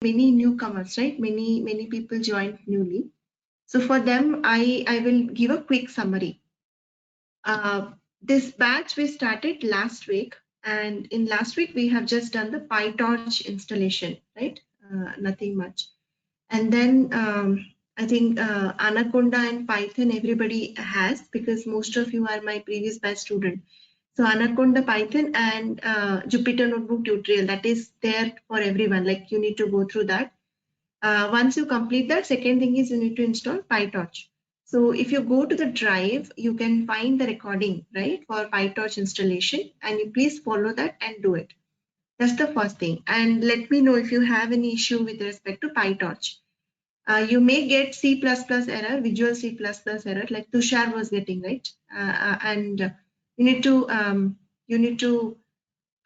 many newcomers, right? Many people joined newly. So for them, I will give a quick summary. This batch we started last week, and in last week we have just done the PyTorch installation, right? Nothing much. And then I think Anaconda and Python everybody has, because most of you are my previous batch student. So Anaconda, Python, and Jupyter Notebook tutorial, that is there for everyone. Like you need to go through that. Once you complete that, second thing is you need to install PyTorch. So if you go to the drive, you can find the recording, right, for PyTorch installation, and you please follow that and do it. That's the first thing. And let me know if you have any issue with respect to PyTorch. You may get C++ error, Visual C++ error, like Tushar was getting, right? And you need to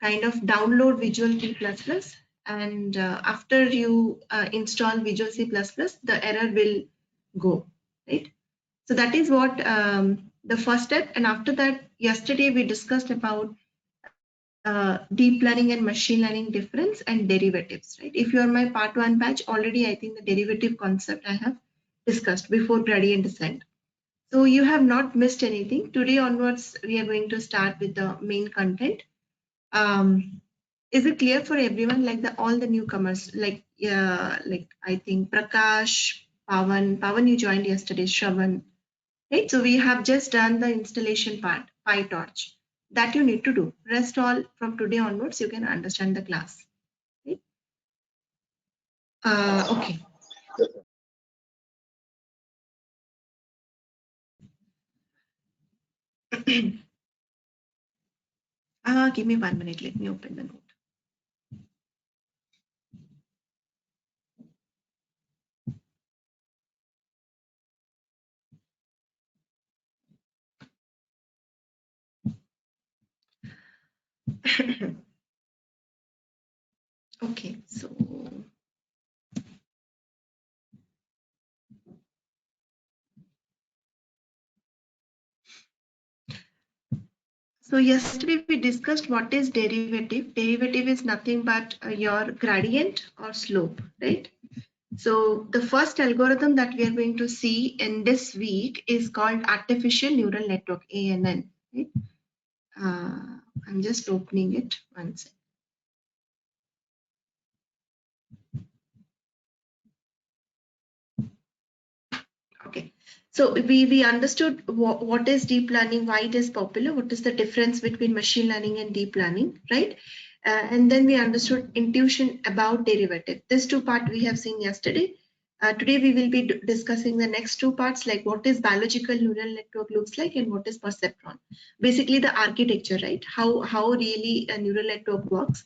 kind of download Visual C++, and after you install Visual C++, the error will go, right? So that is what the first step. And after that, yesterday we discussed about deep learning and machine learning difference and derivatives, right? If you are my part 1 batch, already I think the derivative concept I have discussed before gradient descent. So you have not missed anything. Today onwards, we are going to start with the main content. Is it clear for everyone, like all the newcomers, like I think Prakash, Pavan you joined yesterday, Shravan, right? So we have just done the installation part, PyTorch, that you need to do. Rest all from today onwards, you can understand the class. Right? Okay. Give me 1 minute. Let me open the note. Okay, so yesterday we discussed what is derivative. Derivative is nothing but your gradient or slope, right? So the first algorithm that we are going to see in this week is called artificial neural network, ANN. Right? I'm just opening it. One second. Okay, so we understood what is deep learning, why it is popular, what is the difference between machine learning and deep learning, right? And then we understood intuition about derivative. This two part we have seen yesterday. Today we will be discussing the next two parts, like what is biological neural network looks like and what is perceptron. Basically the architecture, right? How really a neural network works.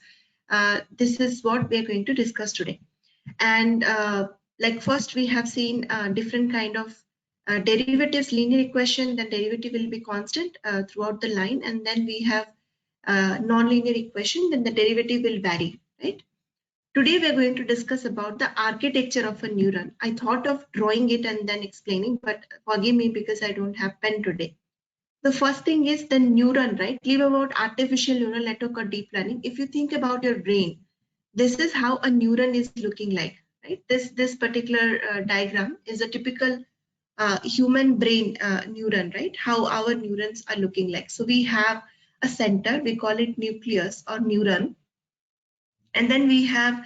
This is what we are going to discuss today. And like first we have seen different kind of derivatives, linear equation, then derivative will be constant throughout the line, and then we have non-linear equation, then the derivative will vary, right? Today we are going to discuss about the architecture of a neuron. I thought of drawing it and then explaining, but forgive me because I don't have pen today. The first thing is the neuron, right? Leave about artificial neural network or deep learning. If you think about your brain, this is how a neuron is looking like, right? This particular diagram is a typical human brain neuron, right? How our neurons are looking like. So we have a center, we call it nucleus or neuron. And then we have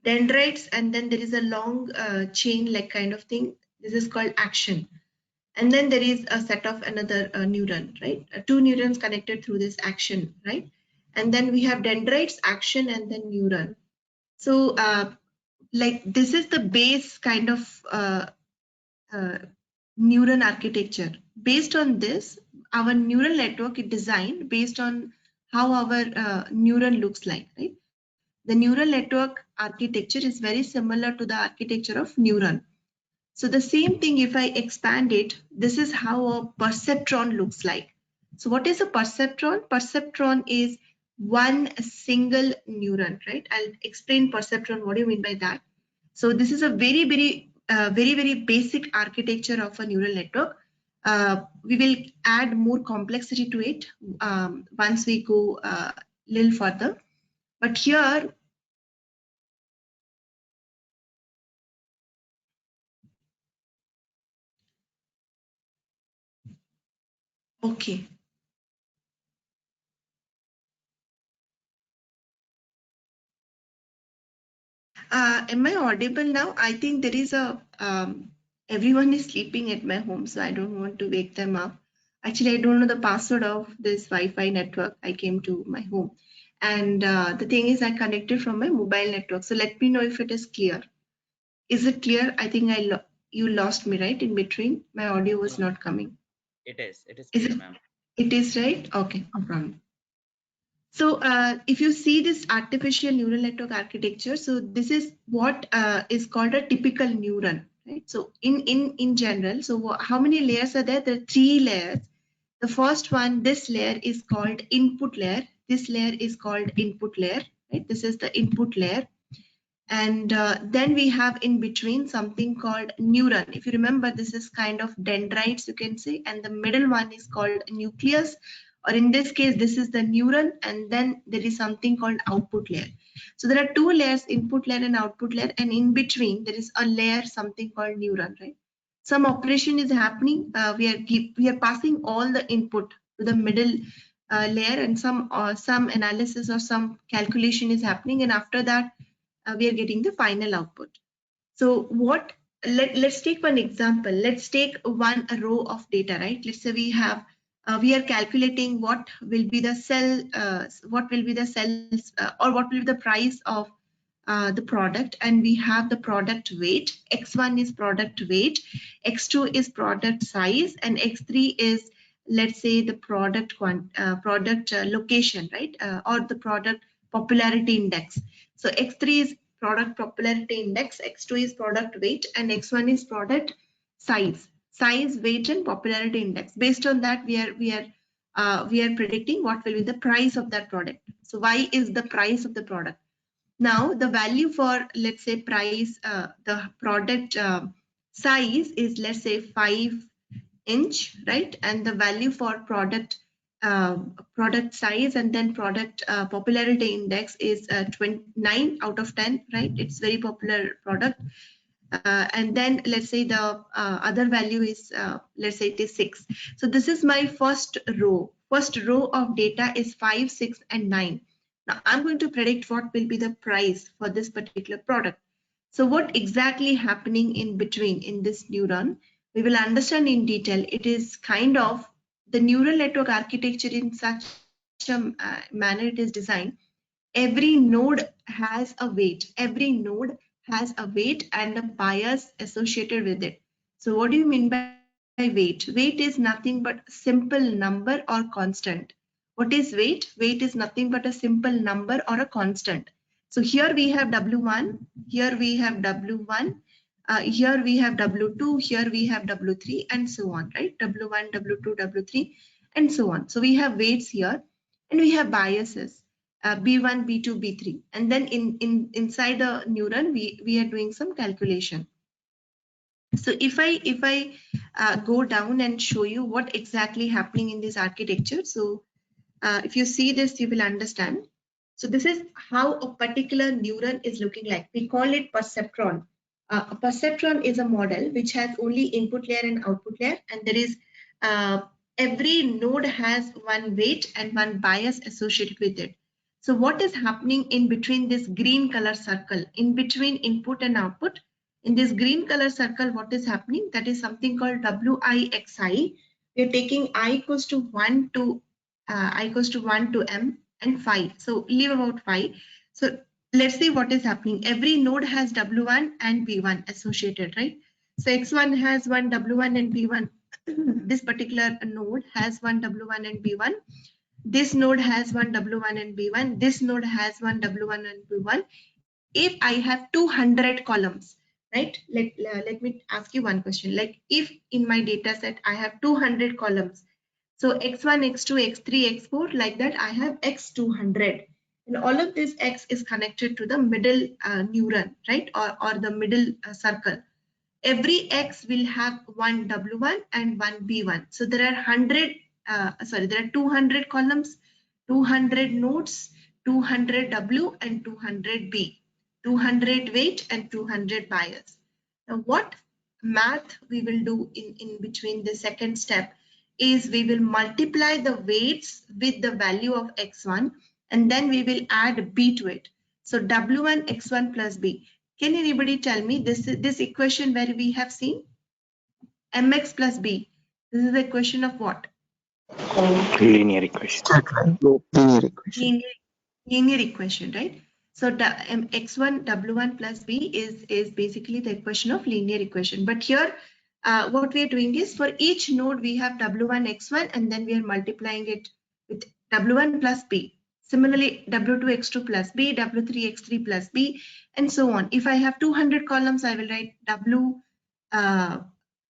dendrites, and then there is a long chain like kind of thing. This is called action. And then there is a set of another neuron, right? Two neurons connected through this action, right? And then we have dendrites, action, and then neuron. So like this is the base kind of neuron architecture. Based on this, our neural network is designed based on how our neuron looks like, right? The neural network architecture is very similar to the architecture of neuron. So the same thing, if I expand it, this is how a perceptron looks like. So what is a perceptron? Perceptron is one single neuron, right? I'll explain perceptron. What do you mean by that? So this is a very basic architecture of a neural network. We will add more complexity to it once we go a little further. But here, Okay. Am I audible now? I think there is a everyone is sleeping at my home, so I don't want to wake them up. Actually, I don't know the password of this Wi-Fi network. I came to my home, and the thing is, I connected from my mobile network. So let me know if it is clear. Is it clear? I think you lost me right in between. My audio was No, not coming. it is Is clear, it? ma'am. It is right. Okay, no problem. So if you see this artificial neural network architecture, so this is what is called a typical neuron, right? So in general, so how many layers are there? There are three layers. The first one, this layer is called input layer. This layer is called input layer, right? This is the input layer. And then we have in between something called neuron. If you remember, this is kind of dendrites, you can say, and the middle one is called nucleus, or in this case, this is the neuron, and then there is something called output layer. So there are two layers, input layer and output layer, and in between there is a layer, something called neuron, right? Some operation is happening. We are passing all the input to the middle layer, and some analysis or some calculation is happening, and after that we are getting the final output. So let's take one example. Let's take one row of data, right? Let's say we are calculating what will be the sales or what will be the price of the product, and we have the product weight. X1 is product weight, X2 is product size, and X3 is, let's say, the product location, right? Or the product popularity index. So X3 is product popularity index, X2 is product weight, and X1 is product size, weight, and popularity index. Based on that, we are predicting what will be the price of that product. So Y is the price of the product. Now the value for, let's say, price, the product size is, let's say, 5 inch, right? And the value for product size and then product popularity index is 29 out of 10, right? It's very popular product. And then let's say the other value is, let's say it is 6. So this is my first row. First row of data is 5, 6, and 9. Now I'm going to predict what will be the price for this particular product. So what exactly happening in between in this neuron, we will understand in detail. It is kind of the neural network architecture in such a manner it is designed. Every node has a weight. Every node has a weight and a bias associated with it. So what do you mean by weight? Weight is nothing but simple number or constant. What is weight? Weight is nothing but a simple number or a constant. So here we have W1, here we have W1, here we have W2, here we have W3, and so on, right? W1, W2, W3, and so on. So we have weights here, and we have biases. B1, B2, B3, and then inside the neuron we are doing some calculation. So if I go down and show you what exactly happening in this architecture, so if you see this, you will understand. So this is how a particular neuron is looking like. We call it perceptron. A perceptron is a model which has only input layer and output layer, and there is uh, every node has one weight and one bias associated with it. So what is happening in between this green color circle, in between input and output? In this green color circle, what is happening? That is something called WIXI. We are taking I equals to 1 to I equals to 1 to m and 5. So leave about 5. So let's see what is happening. Every node has W1 and B1 associated, right? So X1 has one W1 and B1. This particular node has one W1 and B1. This node has one W1 and B1. This node has one W1 and B1. If I have 200 columns, right? Let me ask you one question. Like if in my data set I have 200 columns, so x1, x2, x3, x4, like that, I have x200. And all of this x is connected to the middle neuron, right? Or the middle circle. Every x will have one W1 and one B1. So there are there are 200 columns, 200 nodes, 200 W and 200 B, 200 weight and 200 bias. Now what math we will do in between the second step is we will multiply the weights with the value of x1 and then we will add b to it. So w1 x1 plus b. Can anybody tell me this equation where we have seen mx plus b? This is the equation of what? Linear equation. Linear equation. Linear equation, right? So x1 w1 plus b is basically the equation of linear equation. But here what we are doing is for each node we have w1 x1 and then we are multiplying it with w1 plus b. Similarly, w2 x2 plus b, w3 x3 plus b, and so on. If I have 200 columns, I will write w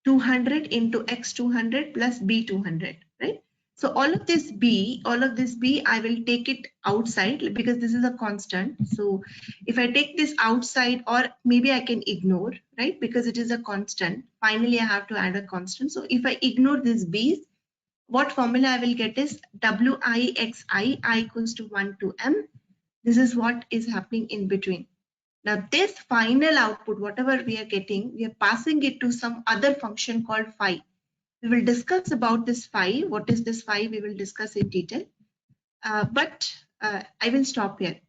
200 into x 200 plus b 200, right? So all of this b, I will take it outside because this is a constant. So if I take this outside, or maybe I can ignore, right? Because it is a constant. Finally, I have to add a constant. So if I ignore this b's, what formula I will get is wixi, I equals to 1 to m. This is what is happening in between. Now this final output, whatever we are getting, we are passing it to some other function called phi. We will discuss about this phi. What is this phi? We will discuss in detail. But I will stop here.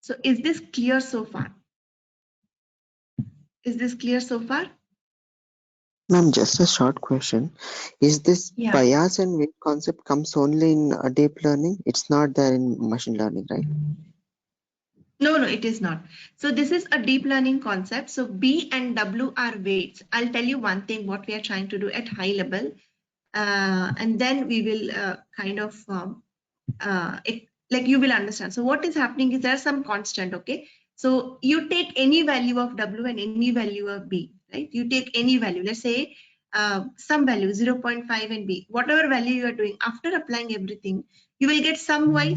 So is this clear so far? Is this clear so far? Ma'am, just a short question. Is this bias and weight concept comes only in deep learning? It's not there in machine learning, right? No, it is not. So this is a deep learning concept. So B and W are weights. I'll tell you one thing, what we are trying to do at high level. And then we will kind of, like you will understand. So what is happening is there's some constant, okay? So you take any value of W and any value of B, right? You take any value, let's say some value 0.5 and B, whatever value you are doing, after applying everything, you will get some y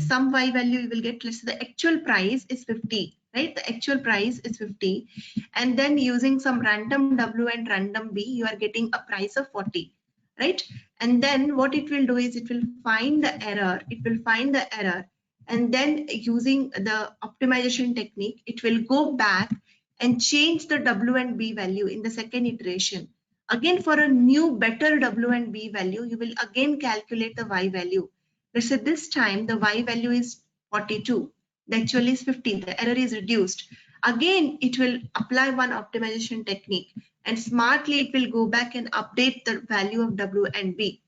value you will get. Let's say the actual price is 50, right? The actual price is 50. And then using some random W and random B, you are getting a price of 40, right? And then what it will do is it will find the error. And then using the optimization technique, it will go back and change the W and B value in the second iteration. Again, for a new better W and B value, you will again calculate the Y value. Let's say this time the Y value is 42. The actual is 50. The error is reduced. Again, it will apply one optimization technique and smartly it will go back and update the value of W and B.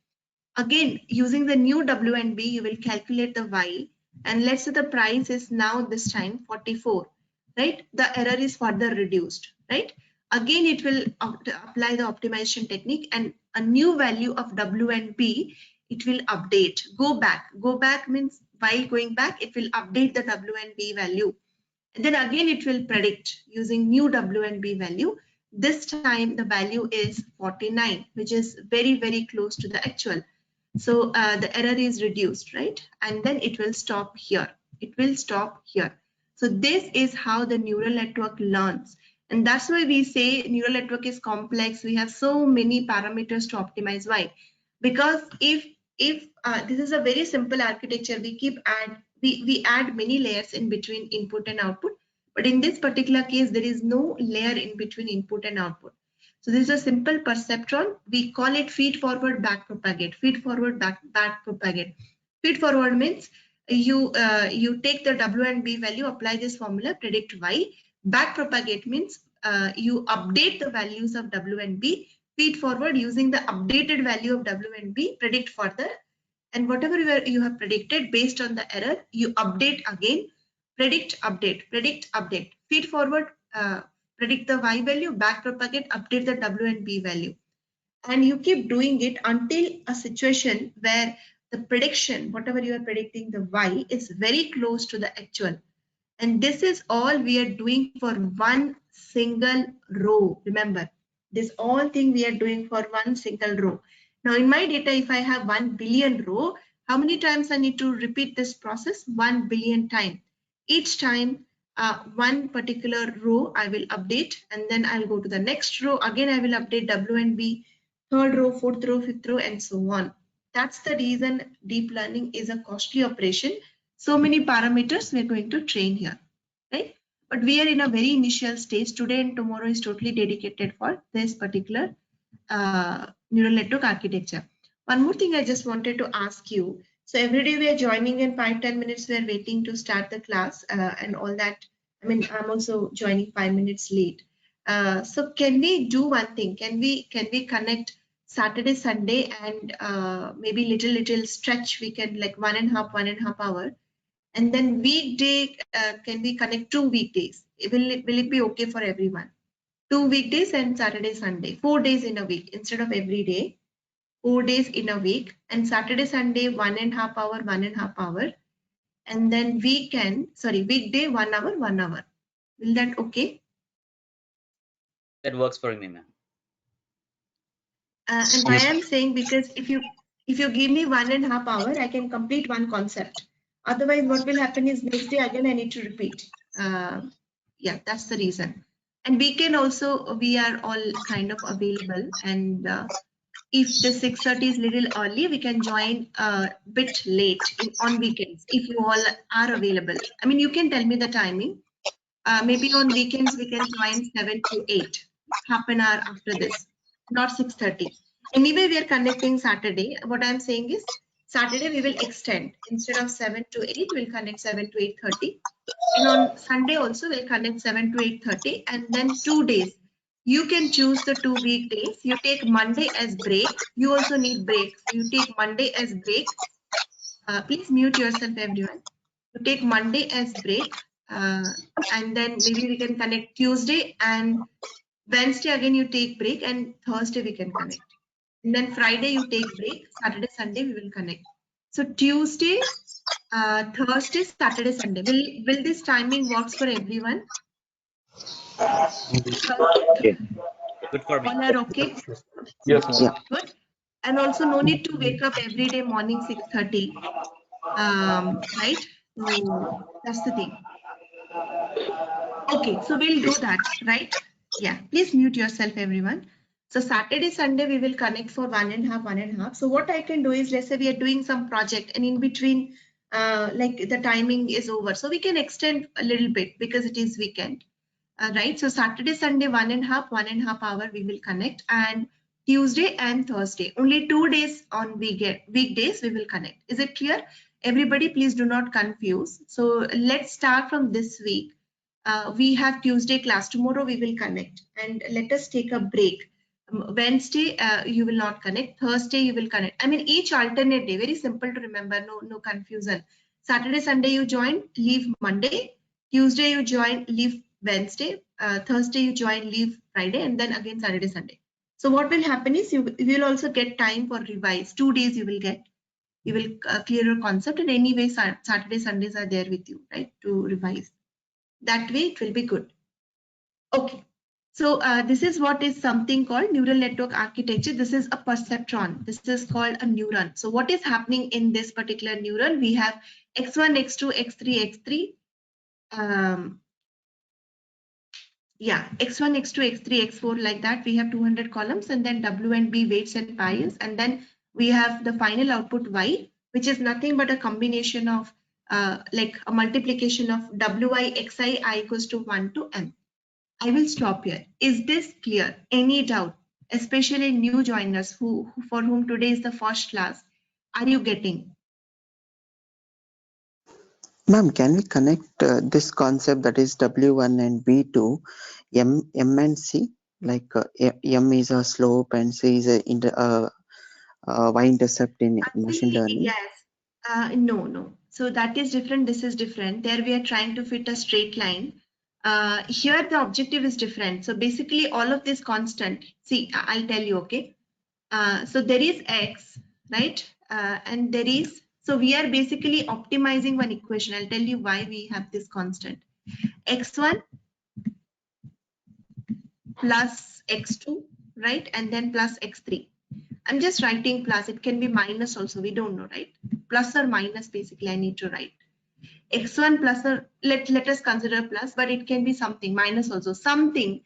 Again, using the new W and B, you will calculate the Y. And let's say the price is now this time 44, right? The error is further reduced, right? Again, it will apply the optimization technique and a new value of W and B, it will update. Go back means while going back, it will update the W and B value. And then again, it will predict using new W and B value. This time the value is 49, which is very, very close to the actual. So the error is reduced, right? And then it will stop here. So this is how the neural network learns. And that's why we say neural network is complex. We have so many parameters to optimize. Why? Because if this is a very simple architecture, we add many layers in between input and output. But in this particular case, there is no layer in between input and output. So this is a simple perceptron. We call it feed forward, back propagate. Feed forward, back propagate. Feed forward means you take the W and B value, apply this formula, predict Y. Back propagate means you update the values of W and B. Feed forward using the updated value of W and B, predict further. And whatever you have predicted based on the error, you update again. Predict, update. Feed forward, predict the Y value, back propagate, update the W and B value. And you keep doing it until a situation where the prediction, whatever you are predicting, the Y is very close to the actual. And this is all we are doing for one single row. Remember, this all thing we are doing for one single row. Now in my data, if I have 1 billion row, how many times I need to repeat this process? 1 billion times. Each time one particular row I will update, and then I'll go to the next row. Again, I will update W and B, third row, fourth row, fifth row, and so on. That's the reason deep learning is a costly operation. So many parameters we're going to train here, right? But we are in a very initial stage. Today and tomorrow is totally dedicated for this particular neural network architecture. One more thing I just wanted to ask you. So every day we are joining in 5-10 minutes. We are waiting to start the class and all that. I mean, I'm also joining 5 minutes late. So can we do one thing? Can we connect Saturday, Sunday, and maybe little stretch? We can like 1.5 hour, and then weekday. Can we connect 2 weekdays? Will it be okay for everyone? 2 weekdays and Saturday, Sunday, 4 days in a week instead of every day. 4 days in a week, and Saturday, Sunday, 1.5 hour, 1.5 hour, and then weekday, 1 hour, 1 hour. Will that okay? That works for me, ma'am. And why I'm saying, because if you give me 1.5 hour, I can complete one concept. Otherwise, what will happen is next day again I need to repeat. Yeah, that's the reason. And weekend also we are all kind of available, and if the 6:30 is little early, we can join a bit late on weekends if you all are available. I mean, you can tell me the timing. Maybe on weekends we can join 7 to 8, half an hour after this, not 6:30. Anyway, we are connecting Saturday. What I'm saying is Saturday we will extend. Instead of 7 to 8, we'll connect 7 to 8:30. And on Sunday also we'll connect 7 to 8:30, and then 2 days. You can choose the 2 weekdays. You take Monday as break. You also need break. So you take Monday as break. Please mute yourself, everyone. You take Monday as break, and then maybe we can connect Tuesday, and Wednesday again you take break, and Thursday we can connect. And then Friday you take break. Saturday, Sunday we will connect. So Tuesday, Thursday, Saturday, Sunday. Will this timing works for everyone? Yes. Good for me. All are okay? Yes, ma'am. Yeah. Good. And also no need to wake up every day morning 6:30. Right? So that's the thing. Okay, so we'll do that, right? Yeah, please mute yourself, everyone. So Saturday, Sunday, we will connect for 1.5, 1.5. So what I can do is, let's say we are doing some project, and in between, like the timing is over. So we can extend a little bit because it is weekend, right? So Saturday, Sunday, 1.5 hour, we will connect, and Tuesday and Thursday, only 2 days on weekdays, we will connect. Is it clear? Everybody, please do not confuse. So let's start from this week. We have Tuesday class. Tomorrow we will connect, and let us take a break. Wednesday you will not connect. Thursday you will connect. I mean, each alternate day. Very simple to remember. No confusion. Saturday, Sunday you join, leave Monday. Tuesday you join, leave Wednesday. Thursday you join, leave Friday, and then again Saturday, Sunday. So what will happen is you will also get time for revise. 2 days you will get. You will clear your concept, and anyway Saturday, Sundays are there with you, right, to revise. That way it will be good. Okay, so this is what is something called neural network architecture. This is a perceptron. This is called a neuron. So what is happening in this particular neuron? We have x1, x2, x3, x3. Yeah, x1, x2, x3, x4, like that. We have 200 columns, and then W and B weights and piles, and then we have the final output Y, which is nothing but a combination of like a multiplication of Wi, Xi, I equals to 1 to M. I will stop here. Is this clear? Any doubt? Especially new joiners for whom today is the first class. Are you getting? Ma'am, can we connect this concept, that is W1 and B to M and C? Like M is a slope and C is a y-intercept in machine learning? Yes. No. So that is different. This is different. There we are trying to fit a straight line. Here the objective is different. So basically all of this constant. See, I'll tell you, okay? So there is X, right? And there is, so we are basically optimizing one equation. I'll tell you why we have this constant. X1 plus X2, right? And then plus X3. I'm just writing plus. It can be minus also. We don't know, right? Plus or minus, basically, I need to write. X1 plus, or let us consider plus, but it can be something, minus also. Something.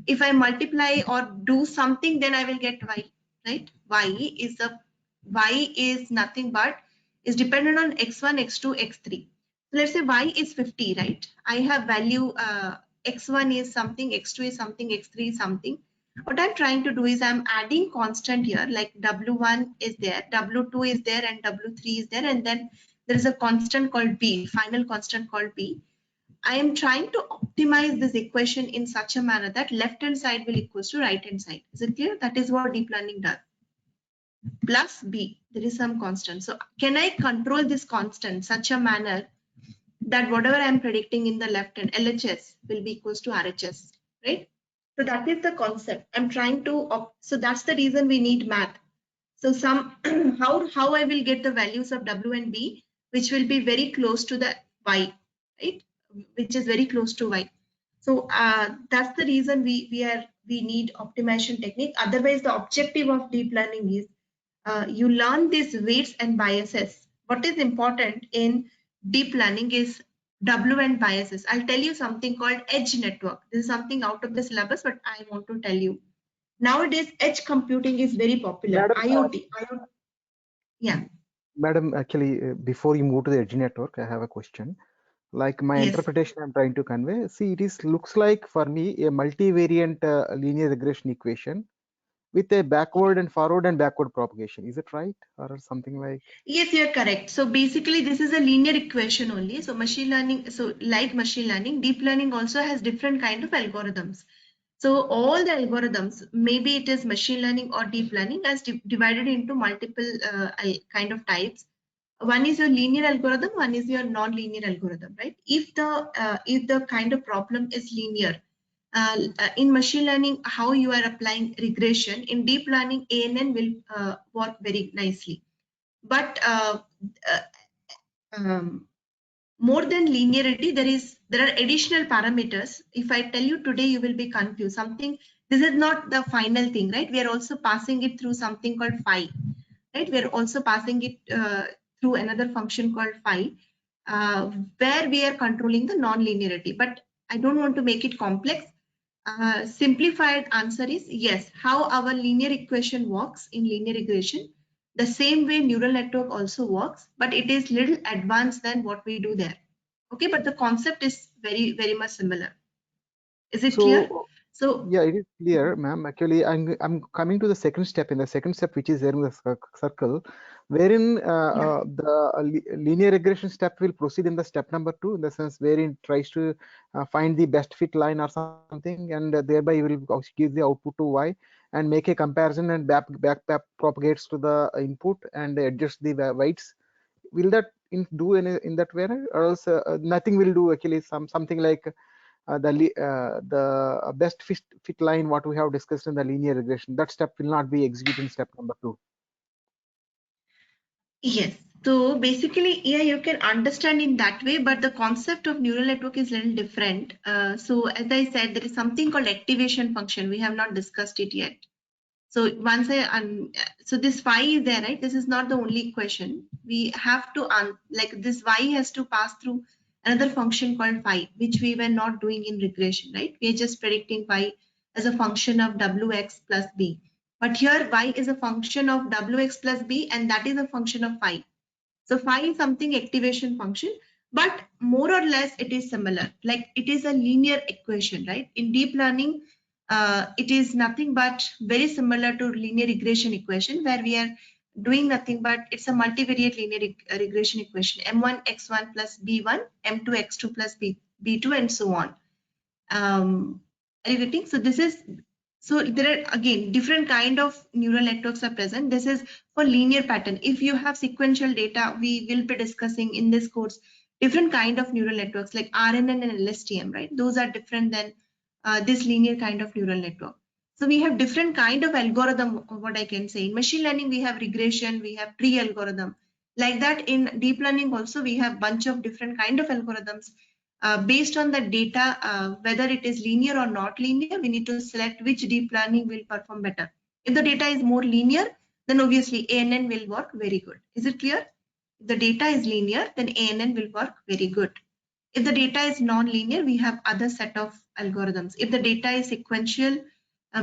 If I multiply or do something, then I will get Y, right? Y is nothing but is dependent on X1, X2, X3. So let's say Y is 50, right? I have value X1 is something, X2 is something, X3 is something. What I'm trying to do is I'm adding constant here, like W1 is there, W2 is there, and W3 is there, and then there is a constant called B, final constant called B. I am trying to optimize this equation in such a manner that left hand side will equals to right hand side. Is it clear? That is what deep learning does. Plus B, there is some constant. So can I control this constant such a manner that whatever I'm predicting in the left hand, LHS will be equals to RHS, right? So that is the concept. I'm trying to, so that's the reason we need math. So some, how I will get the values of W and B, which will be very close to the Y, right? Which is very close to Y. So that's the reason we need optimization technique. Otherwise, the objective of deep learning is you learn these weights and biases. What is important in deep learning is W and biases. I'll tell you something called edge network. This is something out of the syllabus, but I want to tell you. Nowadays, edge computing is very popular. Madam, IoT. Yeah. Madam, actually, before you move to the edge network, I have a question. Like my Yes. interpretation I'm trying to convey. See, looks like for me a multivariant linear regression equation with a backward and forward and backward propagation. Is it right, or something like? Yes, you're correct. So basically, this is a linear equation only. So machine learning, so like machine learning, deep learning also has different kind of algorithms. So all the algorithms, maybe it is machine learning or deep learning, as divided into multiple kind of types. One is your linear algorithm, one is your non-linear algorithm, right? If the kind of problem is linear, in machine learning, how you are applying regression, in deep learning, ANN will work very nicely. But more than linearity, there are additional parameters. If I tell you today, you will be confused. This is not the final thing, right? We are also passing it through something called phi, right? We are also passing it through another function called phi, where we are controlling the non-linearity. But I don't want to make it complex. Simplified answer is yes. How our linear equation works in linear regression, the same way neural network also works, but it is little advanced than what we do there. Okay, but the concept is very much similar. Is it clear? So yeah, it is clear, ma'am. Actually, I'm coming to the second step. In the second step, which is there in the circle, wherein the linear regression step will proceed in the step number 2, in the sense wherein it tries to find the best fit line or something, and thereby you will give the output to Y and make a comparison and back propagates to the input and adjust the weights. Will that do in that way, or else nothing will do? Actually, something like the best fit line what we have discussed in the linear regression, that step will not be executed in step number 2. yes. So basically, yeah, you can understand in that way, but the concept of neural network is a little different. So as I said, there is something called activation function. We have not discussed it yet. So once so this phi is there, right? This is not the only equation. We have to, like this y has to pass through another function called phi, which we were not doing in regression, right? We are just predicting phi as a function of wx plus b. But here y is a function of wx plus b, and that is a function of phi. So phi is something activation function, but more or less it is similar. Like it is a linear equation, right? In deep learning, it is nothing but very similar to linear regression equation, where we are doing nothing but it's a multivariate linear regression equation, m1 x1 plus b1, m2 x2 plus b2, and so on. Are you getting? So this is, so there are again different kind of neural networks are present. This is for linear pattern. If you have sequential data, we will be discussing in this course different kind of neural networks like RNN and LSTM, right? Those are different than this linear kind of neural network. So we have different kind of algorithm, what I can say. In machine learning, we have regression, we have tree algorithm. Like that in deep learning also, we have bunch of different kind of algorithms. Based on the data, whether it is linear or not linear, we need to select which deep learning will perform better. If the data is more linear, then obviously ANN will work very good. Is it clear? If the data is linear, then ANN will work very good. If the data is non-linear, we have other set of algorithms. If the data is sequential,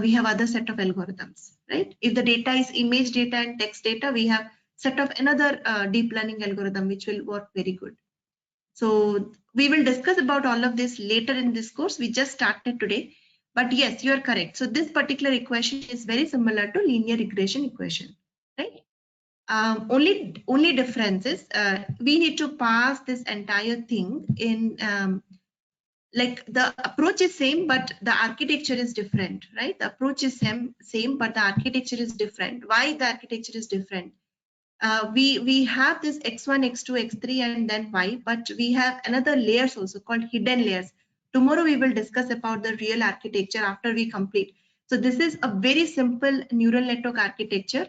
we have other set of algorithms, right? If the data is image data and text data, we have set of another deep learning algorithm which will work very good. So we will discuss about all of this later in this course. We just started today. But yes, you are correct. So this particular equation is very similar to linear regression equation, right? Only difference is we need to pass this entire thing in like the approach is same, but the architecture is different, right? The approach is same, but the architecture is different. Why the architecture is different? We have this x1, x2, x3, and then y, but we have another layers also called hidden layers. Tomorrow we will discuss about the real architecture after we complete. So this is a very simple neural network architecture.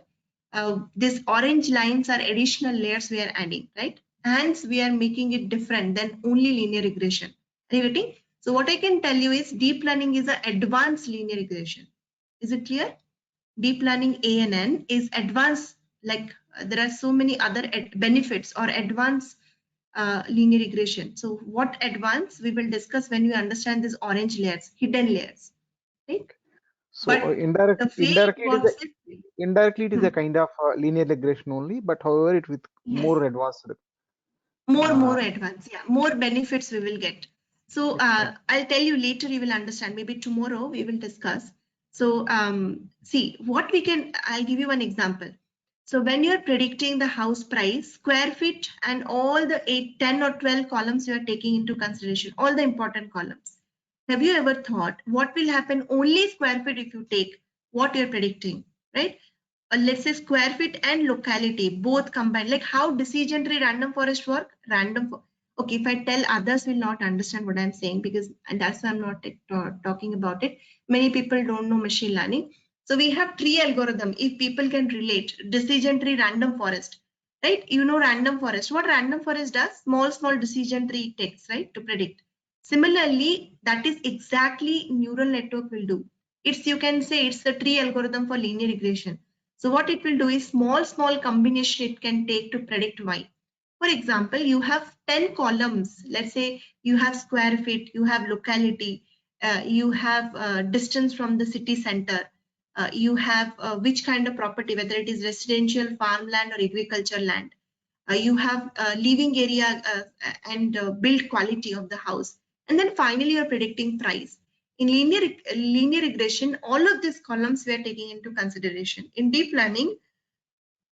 These orange lines are additional layers we are adding, right? Hence we are making it different than only linear regression. Are you getting? So what I can tell you is deep learning is an advanced linear regression. Is it clear? Deep learning ANN is advanced, like there are so many other benefits or advanced linear regression. So what advanced we will discuss when we understand these orange layers, hidden layers, right? So But indirectly, the way it works is it is a kind of linear regression only, but however it with yes, more advanced. more advanced, yeah, more benefits we will get. So Okay. I'll tell you later, you will understand. Maybe tomorrow we will discuss. So see what we can, I'll give you one example. So when you're predicting the house price, square feet, and all the 8, 10 or 12 columns you are taking into consideration, all the important columns. Have you ever thought what will happen only square feet if you take what you're predicting, right? Let's say square feet and locality both combined, like how decision tree random forest work, okay, if I tell others will not understand what I'm saying, because and that's why I'm not talking about it. Many people don't know machine learning. So we have tree algorithm. If people can relate, decision tree random forest, right? You know random forest, what random forest does, small decision tree takes, right, to predict. Similarly, that is exactly neural network will do. It's, you can say it's the tree algorithm for linear regression. So what it will do is small combination it can take to predict y. For example, you have 10 columns. Let's say you have square feet, you have locality, you have distance from the city center, you have which kind of property, whether it is residential, farmland, or agriculture land. You have living area and build quality of the house. And then finally, you're predicting price. In linear regression, all of these columns we are taking into consideration. In deep learning,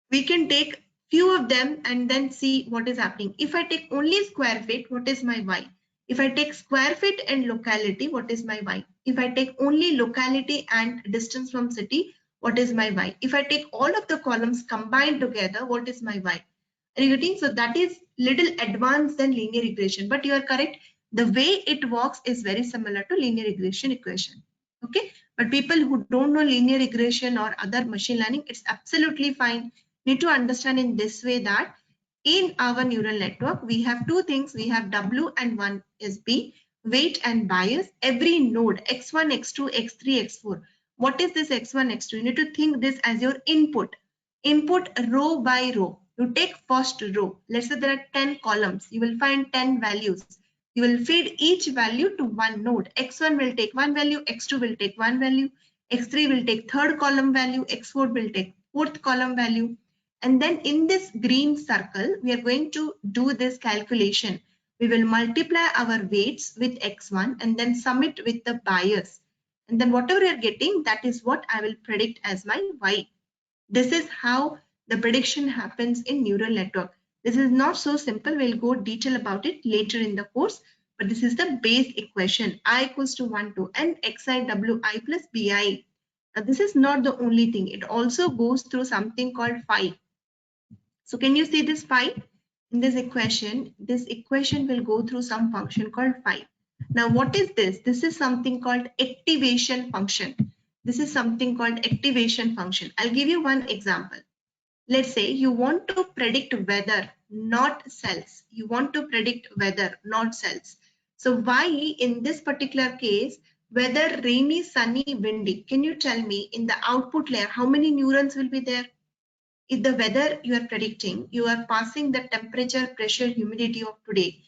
we can take few of them and then see what is happening. If I take only square feet, what is my y? If I take square feet and locality, what is my y? If I take only locality and distance from city, what is my y? If I take all of the columns combined together, what is my y? Are you getting? So that is little advanced than linear regression, but you are correct. The way it works is very similar to linear regression equation. Okay, but people who don't know linear regression or other machine learning, it's absolutely fine. Need to understand in this way that in our neural network, we have two things. We have W and one is B, weight and bias. Every node, X1, X2, X3, X4. What is this X1, X2? You need to think this as your input. Input row by row. You take first row. Let's say there are 10 columns. You will find 10 values. You will feed each value to one node. X1 will take one value, X2 will take one value, X3 will take third column value, X4 will take fourth column value. And then in this green circle, we are going to do this calculation. We will multiply our weights with X1 and then sum it with the bias. And then whatever you're getting, that is what I will predict as my Y. This is how the prediction happens in neural network. This is not so simple. We'll go detail about it later in the course. But this is the base equation. I equals to 1 to n xi wi plus bi. Now, this is not the only thing. It also goes through something called phi. So can you see this phi? In this equation will go through some function called phi. Now, what is this? This is something called activation function. This is something called activation function. I'll give you one example. Let's say you want to predict weather, not cells. You want to predict weather, not cells. So why in this particular case, whether rainy, sunny, windy, can you tell me in the output layer, how many neurons will be there? If the weather you are predicting, you are passing the temperature, pressure, humidity of today,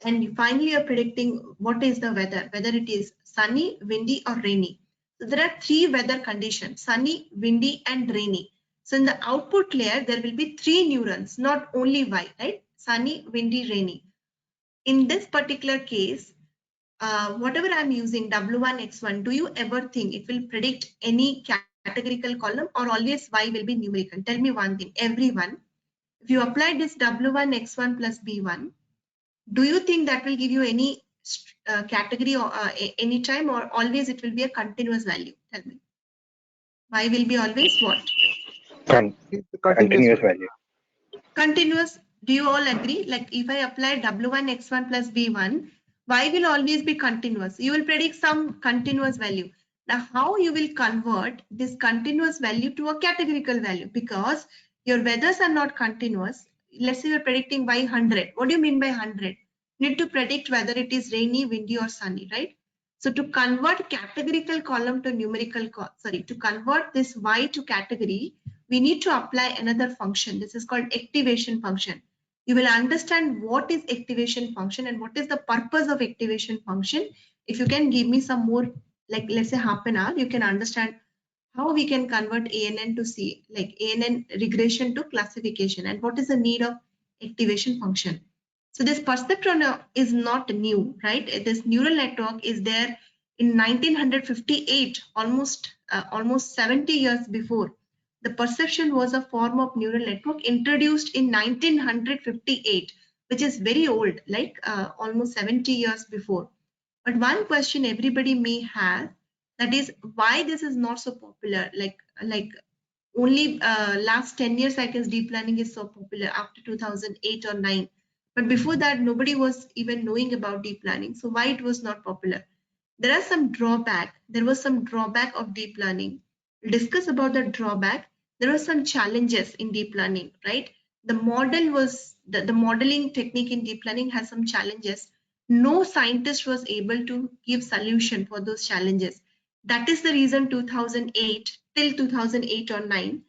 and finally you're predicting what is the weather, whether it is sunny, windy, or rainy. So there are three weather conditions: sunny, windy, and rainy. So in the output layer, there will be three neurons, not only Y, right? Sunny, windy, rainy. In this particular case, whatever I'm using, W1, X1, do you ever think it will predict any categorical column or always Y will be numerical? Tell me one thing, everyone. If you apply this W1, X1 plus B1, do you think that will give you any category or any time, or always it will be a continuous value? Tell me. Y will be always what? It's the Continuous value. Continuous. Do you all agree? Like if I apply W1, X1 plus B1, Y will always be continuous. You will predict some continuous value. Now, how you will convert this continuous value to a categorical value? Because your weathers are not continuous. Let's say you're predicting by 100. What do you mean by 100? You need to predict whether it is rainy, windy, or sunny, right? So to convert categorical column to numerical, to convert this Y to category, we need to apply another function. This is called activation function. You will understand what is activation function and what is the purpose of activation function. If you can give me some more, like let's say half an hour, you can understand how we can convert ANN to C, like ANN regression to classification, and what is the need of activation function. So this perceptron is not new, right? This neural network is there in 1958, almost 70 years before. The perception was a form of neural network introduced in 1958, which is very old, like almost 70 years before. But one question everybody may have, that is why this is not so popular. Like only last 10 years, I guess deep learning is so popular after 2008 or 9. But before that, nobody was even knowing about deep learning. So why it was not popular? There are some drawback. There was some drawback of deep learning. We'll discuss about the drawback. There are some challenges in deep learning, right? The model was, the modeling technique in deep learning has some challenges. No scientist was able to give solution for those challenges. That is the reason 2008 till 2008 or 9,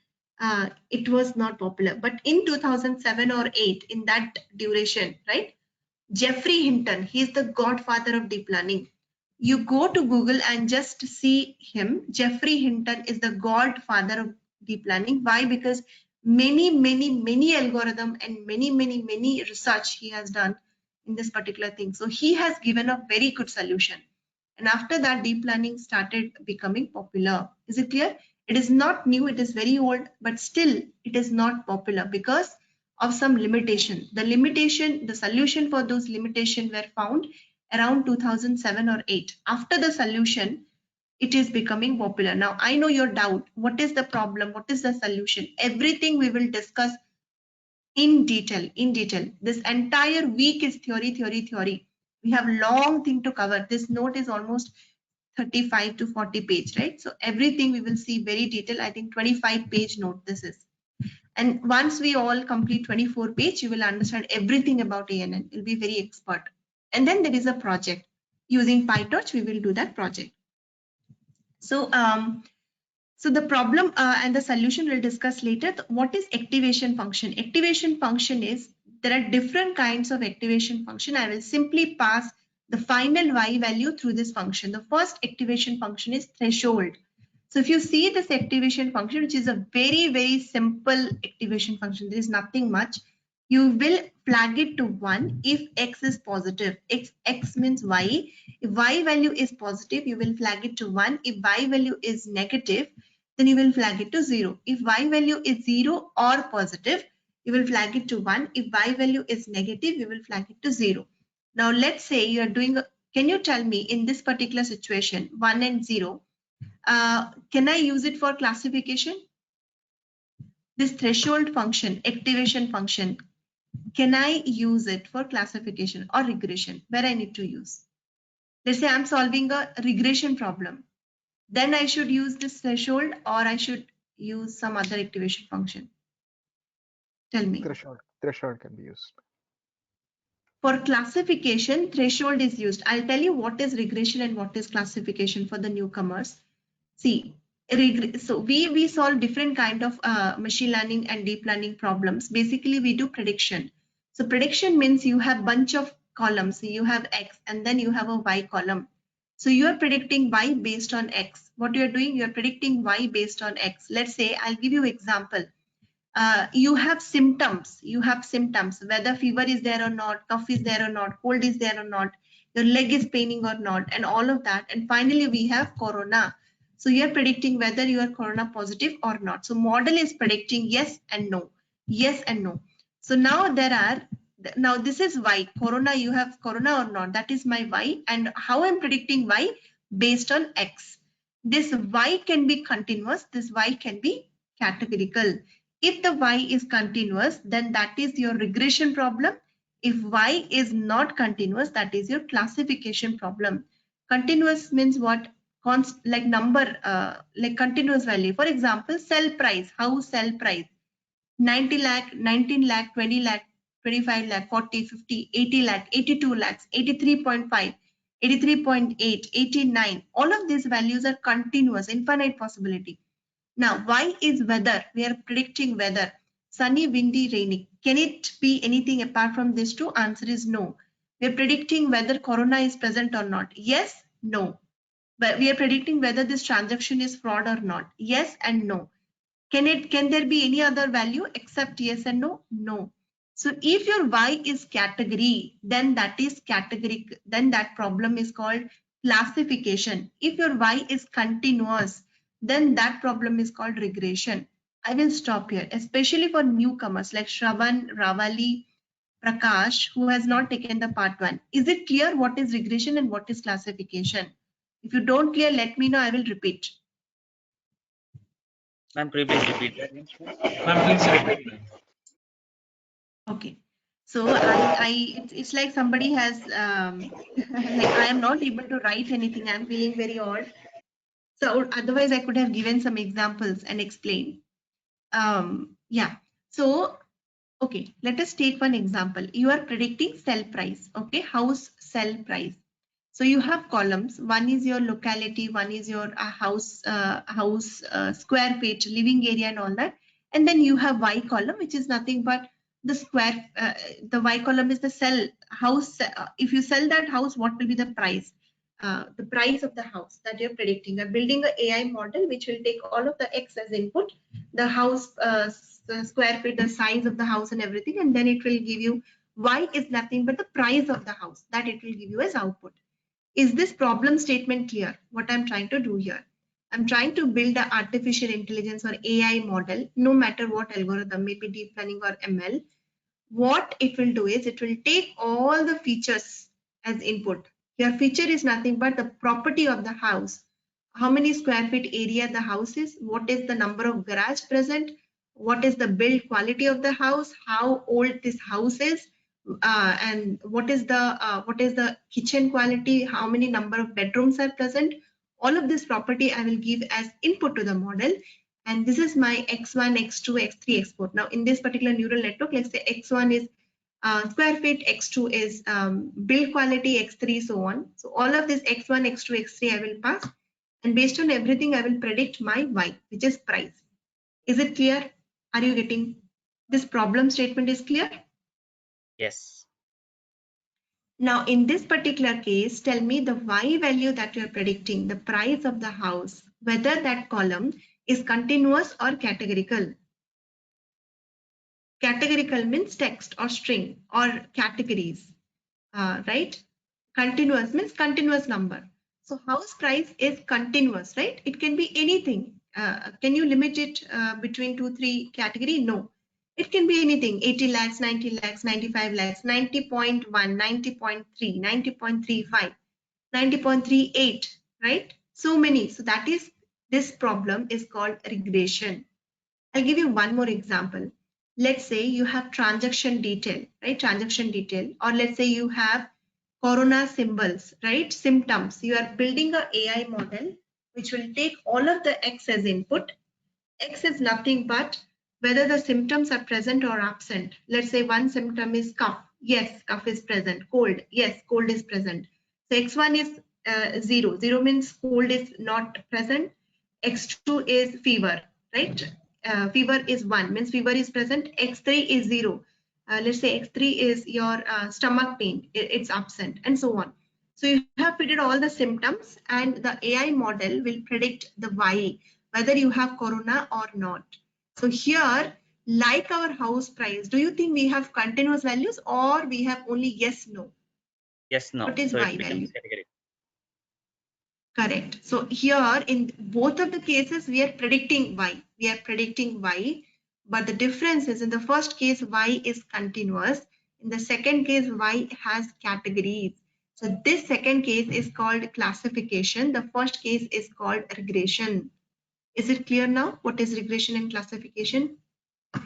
it was not popular. But in 2007 or 8, in that duration, right? Jeffrey Hinton, he's the godfather of deep learning. You go to Google and just see him. Jeffrey Hinton is the godfather of deep learning. Why? Because many algorithm and many research he has done in this particular thing. So he has given a very good solution. And after that, deep learning started becoming popular. Is it clear? It is not new, it is very old, but still it is not popular because of some limitation. The solution for those limitations were found around 2007 or 8. After the solution, it is becoming popular. Now, I know your doubt. What is the problem? What is the solution? Everything we will discuss in detail. This entire week is theory. We have long thing to cover. This note is almost 35 to 40 page, right? So everything we will see very detailed. I think 25 page note this is. And once we all complete 24 page, you will understand everything about ANN. You'll be very expert. And then there is a project. Using PyTorch, we will do that project. So, so the problem and the solution we'll discuss later. What is activation function? Activation function is, there are different kinds of activation function. I will simply pass the final Y value through this function. The first activation function is threshold. So if you see this activation function, which is a very simple activation function, there is nothing much. You will flag it to 1 if X is positive. X means Y. If Y value is positive, you will flag it to 1. If Y value is negative, then you will flag it to 0. If Y value is 0 or positive, you will flag it to 1. If Y value is negative, you will flag it to 0. Now let's say you are doing, can you tell me in this particular situation, 1 and 0, can I use it for classification? This threshold function, activation function, can I use it for classification or regression? Where I need to use? Let's say I'm solving a regression problem. Then I should use this threshold or I should use some other activation function. Tell me. Threshold can be used. For classification, threshold is used. I'll tell you what is regression and what is classification for the newcomers. See, so we solve different kind of machine learning and deep learning problems. Basically, we do prediction. So prediction means you have bunch of columns. You have X and then you have a Y column. So you are predicting Y based on X. What you are doing, you are predicting Y based on X. Let's say, I'll give you example. You have symptoms, whether fever is there or not, cough is there or not, cold is there or not. your leg is paining or not, and all of that. And finally, we have corona. So you're predicting whether you are corona positive or not. So model is predicting yes and no, yes and no. So now now this is Y, corona, you have corona or not, that is my Y. And how I'm predicting Y? Based on X. This Y can be continuous, this Y can be categorical. If the Y is continuous, then that is your regression problem. If Y is not continuous, that is your classification problem. Continuous means what? Like number, like continuous value. For example, sell price, house sell price, 90 lakh, 19 lakh, 20 lakh, 25 lakh, 40, 50, 80 lakh, 82 lakhs, 83.5, 83.8, 89. All of these values are continuous, infinite possibility. Now, Y is weather. We are predicting weather. Sunny, windy, rainy. Can it be anything apart from these two? Answer is no. We are predicting whether corona is present or not. Yes, no. But we are predicting whether this transaction is fraud or not. Yes and no. Can there be any other value except yes and no? No. So if your Y is category, then that is category, then that problem is called classification. If your Y is continuous, then that problem is called regression. I will stop here, especially for newcomers like Shravan, Ravali, Prakash, who has not taken the part 1. Is it clear what is regression and what is classification? If you don't clear, let me know, I will repeat. Ma'am, could you please repeat that? Ma'am, please repeat. Okay. So it's like somebody has, like I am not able to write anything. I'm feeling very odd. So otherwise I could have given some examples and explained. Yeah. So, okay, let us take one example. You are predicting sell price. Okay, house sell price. So you have columns. One is your locality, one is your house square feet, living area and all that. And then you have Y column, which is nothing but the square, the Y column is the sell house. If you sell that house, what will be the price? The price of the house that you're predicting. You're building an AI model which will take all of the X as input, the house the square feet, the size of the house and everything, and then it will give you Y is nothing but the price of the house that it will give you as output. Is this problem statement clear? What I'm trying to do here? I'm trying to build an artificial intelligence or AI model, no matter what algorithm, maybe deep learning or ML. What it will do is it will take all the features as input. Your feature is nothing but the property of the house. How many square feet area the house is, what is the number of garage present, what is the build quality of the house, how old this house is, and what is the kitchen quality, how many number of bedrooms are present. All of this property I will give as input to the model, and this is my x1, x2, x3 export. Now in this particular neural network, let's say x1 is square feet, x2 is build quality, x3 so on. So all of this x1, x2, x3 I will pass, and based on everything I will predict my Y, which is price. Is it clear? Are you getting this problem statement is clear? Yes. Now, in this particular case, tell me the Y value that you're predicting, the price of the house, whether that column is continuous or categorical. Categorical means text or string or categories, right? Continuous means continuous number. So house price is continuous, right? It can be anything. Can you limit it between 2-3 category? No. It can be anything, 80 lakhs, 90 lakhs, 95 lakhs, 90.1, 90.3, 90.35, 90.38, right? So many. So that is, this problem is called regression. I'll give you one more example. Let's say you have transaction detail, right? Transaction detail, or let's say you have corona symbols, right? Symptoms. You are building an AI model which will take all of the X as input. X is nothing but whether the symptoms are present or absent. Let's say one symptom is cough. Yes, cough is present. Cold. Yes, cold is present. So X1 is 0. 0 means cold is not present. X2 is fever, right? Fever is 1, means fever is present. X3 is 0. Let's say X3 is your stomach pain. It's absent, and so on. So you have fitted all the symptoms, and the AI model will predict the Y, whether you have corona or not. So here, like our house price, do you think we have continuous values or we have only yes, no? Yes, no. What is So y it becomes value? category. Correct. So here in both of the cases, we are predicting y. We are predicting y, but the difference is in the first case, y is continuous. In the second case, y has categories. So this second case is called classification. The first case is called regression. Is it clear now? What is regression and classification?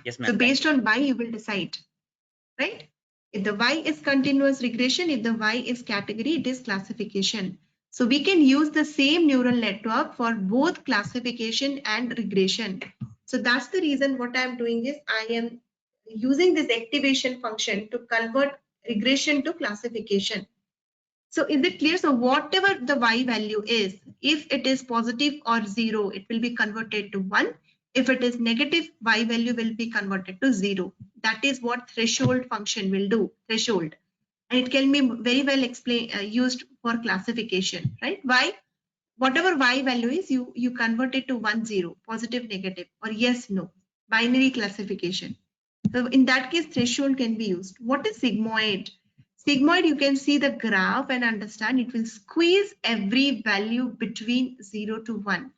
Yes, So ma'am. based on y, you will decide, right? If the y is continuous, regression. If the y is category, it is classification. So we can use the same neural network for both classification and regression. So that's the reason what I'm doing is I am using this activation function to convert regression to classification. So is it clear? So whatever the y value is, if it is positive or 0, it will be converted to 1. If it is negative, y value will be converted to 0. That is what threshold function will do, threshold. And it can be very well used for classification, right? Why? Whatever y value is, you convert it to 1, 0, positive, negative, or yes, no, binary classification. So in that case, threshold can be used. What is sigmoid? Sigmoid, you can see the graph and understand it will squeeze every value between 0 to 1.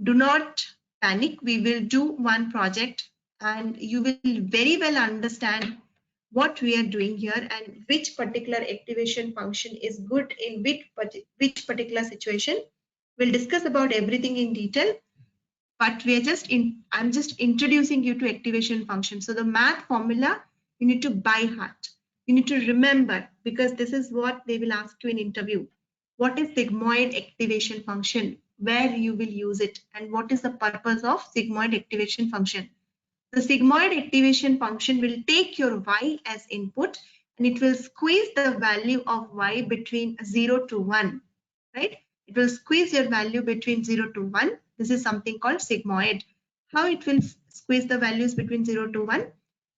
Do not panic. We will do one project and you will very well understand what we are doing here and which particular activation function is good in which particular situation. We'll discuss about everything in detail, but I'm just introducing you to activation function. So the math formula, you need to by heart. You need to remember because this is what they will ask you in interview. What is sigmoid activation function? Where you will use it and what is the purpose of sigmoid activation function? The sigmoid activation function will take your y as input and it will squeeze the value of y between 0 to 1, right? It will squeeze your value between 0 to 1. This is something called sigmoid. How it will squeeze the values between 0 to 1?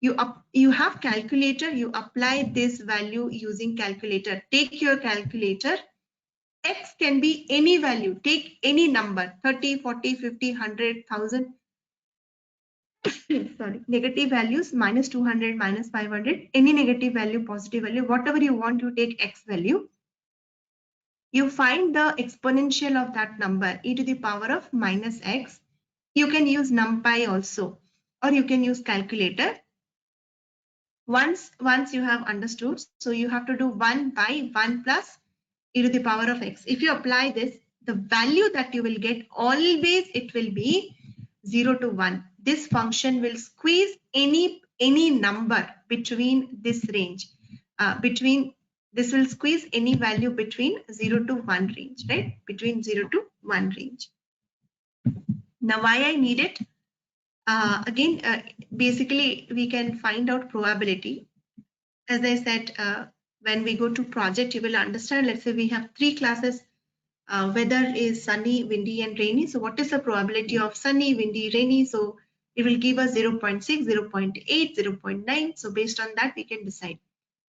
You have calculator, you apply this value using calculator. Take your calculator. X can be any value. Take any number, 30, 40, 50, 100, 1000. Sorry, negative values, minus 200, minus 500, any negative value, positive value, whatever you want, you take X value. You find the exponential of that number, e to the power of minus X. You can use NumPy also, or you can use calculator. Once you have understood, so you have to do 1 by 1 plus e to the power of X. If you apply this, the value that you will get, always it will be 0 to 1. This function will squeeze any number between this range. This will squeeze any value between 0 to 1 range, right? Between 0 to 1 range. Now, why I need it? Basically, we can find out probability. As I said, when we go to project, you will understand, let's say we have 3 classes. Weather is sunny, windy, and rainy. So what is the probability of sunny, windy, rainy? So it will give us 0.6, 0.8, 0.9. So based on that, we can decide.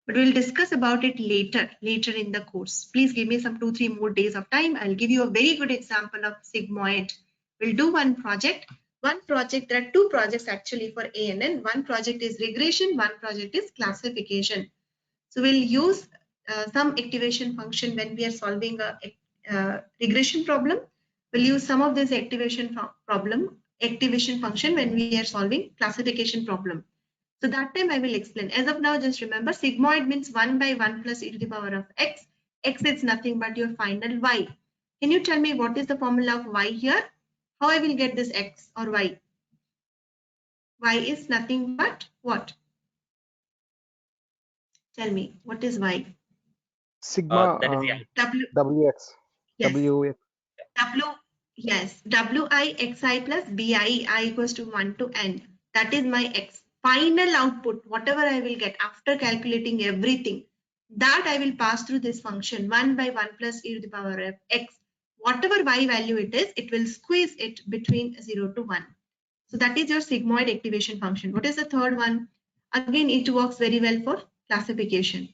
But we'll discuss about it later in the course. Please give me some 2-3 more days of time. I'll give you a very good example of sigmoid. We'll do one project. There are 2 projects actually for ANN. One project is regression, one project is classification. So we'll use some activation function when we are solving a regression problem. We'll use some of this activation function when we are solving classification problem. So that time I will explain. As of now, just remember sigmoid means 1 by 1 plus e to the power of X. X is nothing but your final y. Can you tell me what is the formula of y here? How I will get this X or y? Y is nothing but what? Tell me, what is y? Sigma That is the WX. Yes. WX. Yes, Wixi plus Bi, I equals to 1 to n. That is my X. Final output, whatever I will get after calculating everything, that I will pass through this function 1 by 1 plus e to the power of X. Whatever y value it is, it will squeeze it between 0 to 1. So that is your sigmoid activation function. What is the third one? Again, it works very well for classification.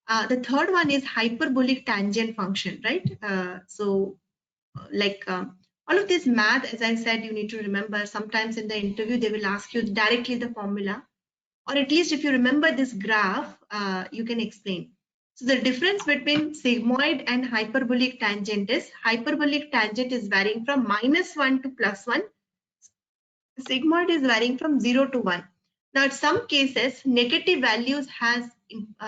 The third one is hyperbolic tangent function, right? All of this math, as I said, you need to remember. Sometimes in the interview, they will ask you directly the formula, or at least if you remember this graph, you can explain. So the difference between sigmoid and hyperbolic tangent is hyperbolic tangent is varying from -1 to +1. Sigmoid is varying from 0 to 1. Now, in some cases, negative values has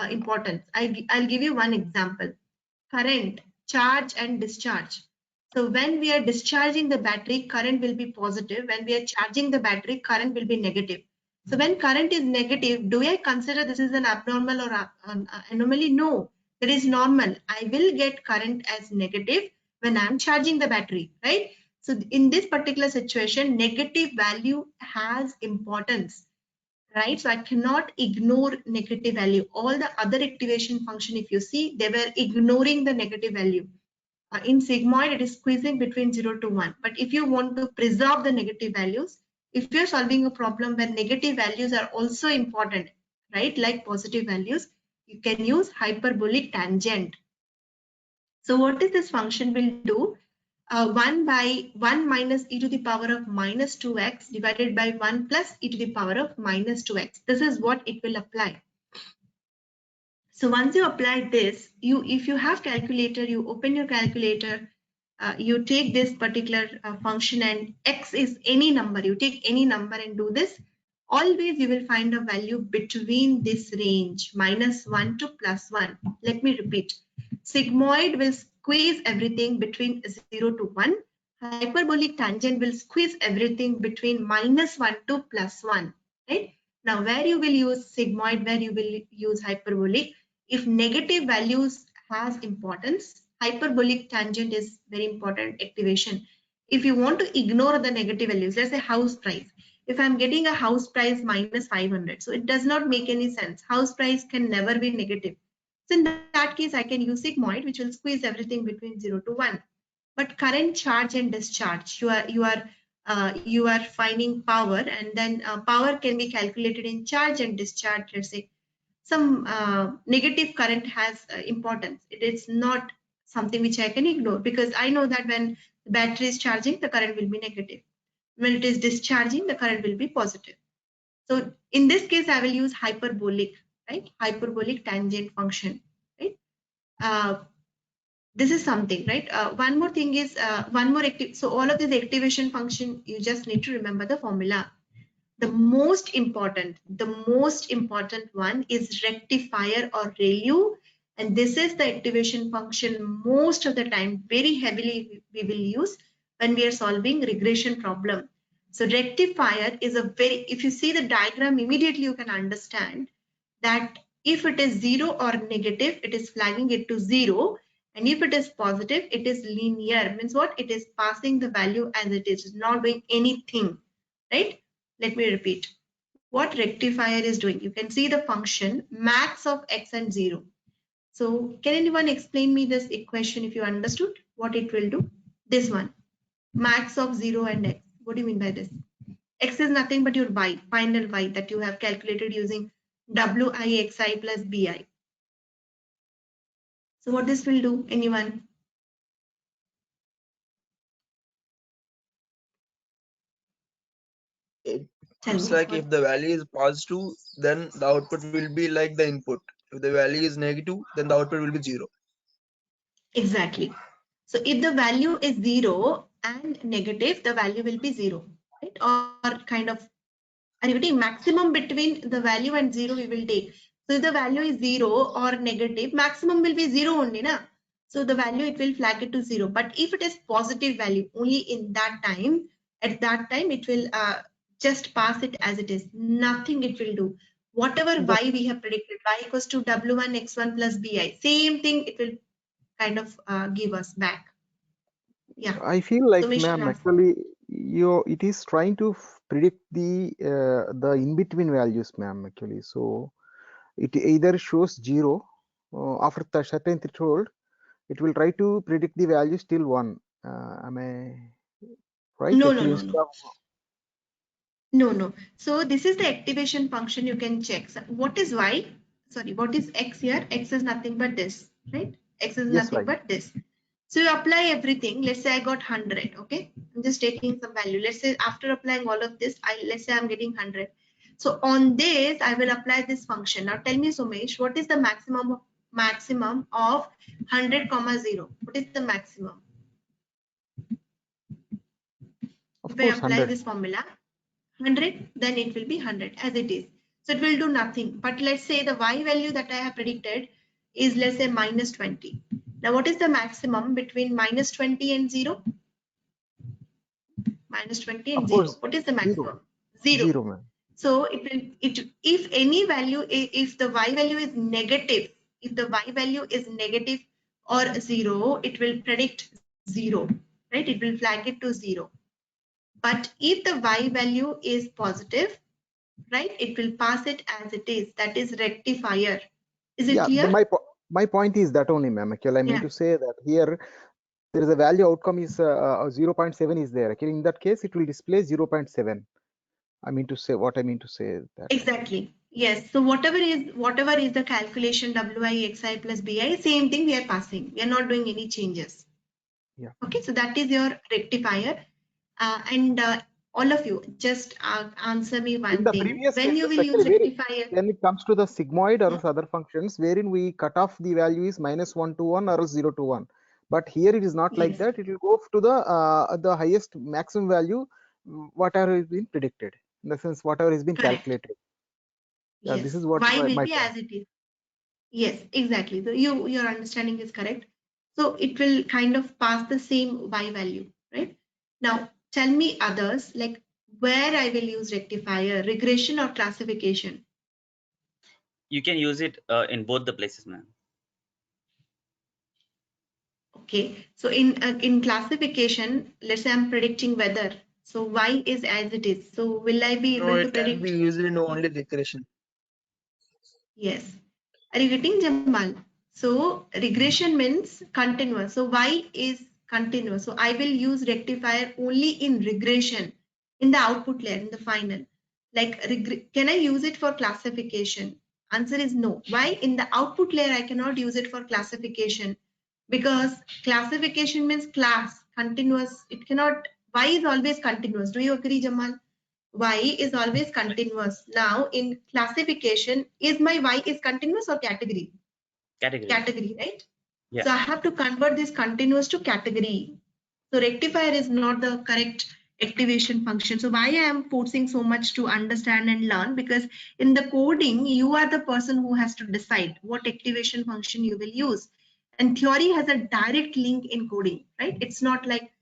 importance. I'll give you one example. Current, charge and discharge. So when we are discharging the battery, current will be positive. When we are charging the battery, current will be negative. So when current is negative, do I consider this is an abnormal or an anomaly? No, that is normal. I will get current as negative when I'm charging the battery, right? So in this particular situation, negative value has importance, right? So I cannot ignore negative value. All the other activation function, if you see, they were ignoring the negative value. In sigmoid, it is squeezing between 0 to 1. But if you want to preserve the negative values, if you're solving a problem where negative values are also important, right, like positive values, you can use hyperbolic tangent. So what is this function will do? 1 by 1 minus e to the power of minus 2x divided by 1 plus e to the power of minus 2x. This is what it will apply. So once you apply this, if you have calculator, you open your calculator, you take this particular function and x is any number. You take any number and do this. Always you will find a value between this range, -1 to +1. Let me repeat. Sigmoid will squeeze everything between 0 to 1. Hyperbolic tangent will squeeze everything between -1 to +1. Right? Now, where you will use sigmoid, where you will use hyperbolic, if negative values has importance, hyperbolic tangent is very important activation. If you want to ignore the negative values, let's say house price. If I'm getting a house price -500, so it does not make any sense. House price can never be negative. So in that case, I can use sigmoid, which will squeeze everything between 0 to 1. But current, charge and discharge, you are finding power, and then power can be calculated in charge and discharge. Let's say some negative current has importance. It is not something which I can ignore, because I know that when the battery is charging, the current will be negative. When it is discharging, the current will be positive. So in this case, I will use hyperbolic, right? Hyperbolic tangent function, right? This is something, right? One more thing is one more active. So all of this activation function, you just need to remember the formula. The most important one is rectifier or ReLU, and this is the activation function most of the time very heavily we will use when we are solving regression problem. So rectifier is a very, if you see the diagram immediately you can understand that if it is 0 or negative, it is flagging it to 0, and if it is positive, it is linear. Means what? It is passing the value as it is, not doing anything, right? Let me repeat. What rectifier is doing? You can see the function max of x and 0. So can anyone explain me this equation if you understood what it will do? This one, max of 0 and x. What do you mean by this? X is nothing but your y, final y that you have calculated using WIXI plus BI. So what this will do? Anyone? It's like if the value is positive, then the output will be like the input. If the value is negative, then the output will be 0. Exactly. So if the value is 0 and negative, the value will be 0, right? Or kind of, are you getting maximum between the value and 0 we will take. So if the value is 0 or negative, maximum will be 0 only, na? So the value, it will flag it to 0. But if it is positive value, only in that time, at that time, it will just pass it as it is. Nothing it will do. Whatever y we have predicted, y equals to W1 x1 plus bi, same thing it will kind of give us back. Yeah. I feel like, So we should ma'am, have- actually, it is trying to predict the in between values, ma'am. Actually, so it either shows 0 after the certain threshold. It will try to predict the value till 1. Am I right? No, Actually, no, no, no. No, no. So this is the activation function. You can check. So what is y? Sorry, what is x here? X is nothing but this, right? X is yes, nothing right. but this. So you apply everything. Let's say I got 100. Okay, I'm just taking some value. Let's say after applying all of this, let's say I'm getting 100. So on this, I will apply this function. Now tell me, Somesh, what is the maximum maximum of 100, 0. What is the maximum? Of If I course, apply 100. this formula, 100, then it will be 100 as it is. So it will do nothing. But let's say the y value that I have predicted is, let's say, minus 20. Now, what is the maximum between minus 20 and 0? Minus 20 and Of 0. course, What is the maximum? 0. 0. 0, ma'am. So if any value, if the y value is negative, if the y value is negative or 0, it will predict 0, right? It will flag it to 0. But if the y value is positive, right, it will pass it as it is. That is rectifier. Is it Yeah, clear? my point is that only, ma'am. Actually, I mean Yeah. to say that here there is a value outcome is 0.7 is there. Actually, in that case, it will display 0.7. I mean to say what I mean to say that. Exactly. Yes. So whatever is the calculation wi, xi plus bi, same thing we are passing. We are not doing any changes. Yeah. Okay. So that is your rectifier. And all of you just answer me In one the thing. previous When you cases, will use actually, rectifier? when it comes to the sigmoid or other functions, wherein we cut off the value is -1 to 1 or 0 to 1. But here it is not like Yes. that. It will go to the highest maximum value, whatever has been predicted. In the sense, whatever has been Correct. calculated. Yes. This is what Y will my be point. as it is. Yes, exactly. So your understanding is correct. So it will kind of pass the same y value, right? Now tell me others, like where I will use rectifier, regression or classification. You can use it in both the places, ma'am. Okay, so in classification, let's say I'm predicting weather. So y is as it is. So will I be No, able to it can be predict? used in only regression. Yes. Are you getting, Jamal? So regression means continuous. So y is continuous. So I will use rectifier only in regression, in the output layer, in the final. Like, can I use it for classification? Answer is no. Why? In the output layer, I cannot use it for classification, because classification means class, continuous. It cannot, y is always continuous. Do you agree, Jamal? Y is always continuous. Now in classification, is my y is continuous or category? Category. Category, right? Yeah. So I have to convert this continuous to category. So rectifier is not the correct activation function. So why I am forcing so much to understand and learn? Because in the coding, you are the person who has to decide what activation function you will use. And theory has a direct link in coding, right? It's not like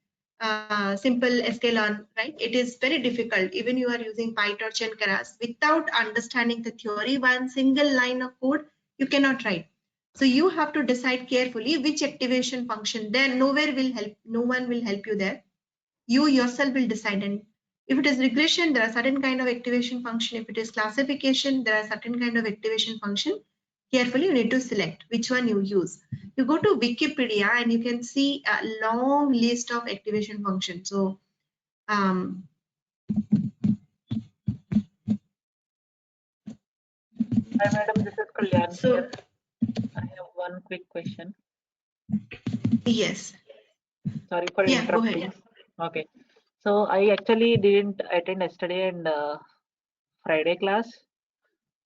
simple sklearn, right? It is very difficult. Even you are using PyTorch and Keras, without understanding the theory, one single line of code, you cannot write. So you have to decide carefully which activation function. There nowhere will help, no one will help you there. You yourself will decide. And if it is regression, there are certain kind of activation function. If it is classification, there are certain kind of activation function. Carefully, you need to select which one you use. You go to Wikipedia and you can see a long list of activation functions. So Hi, madam. This is Kalyan so here. I have one quick question. yes. Sorry for Yeah, go interrupting. ahead. Okay. So I actually didn't attend yesterday and Friday class.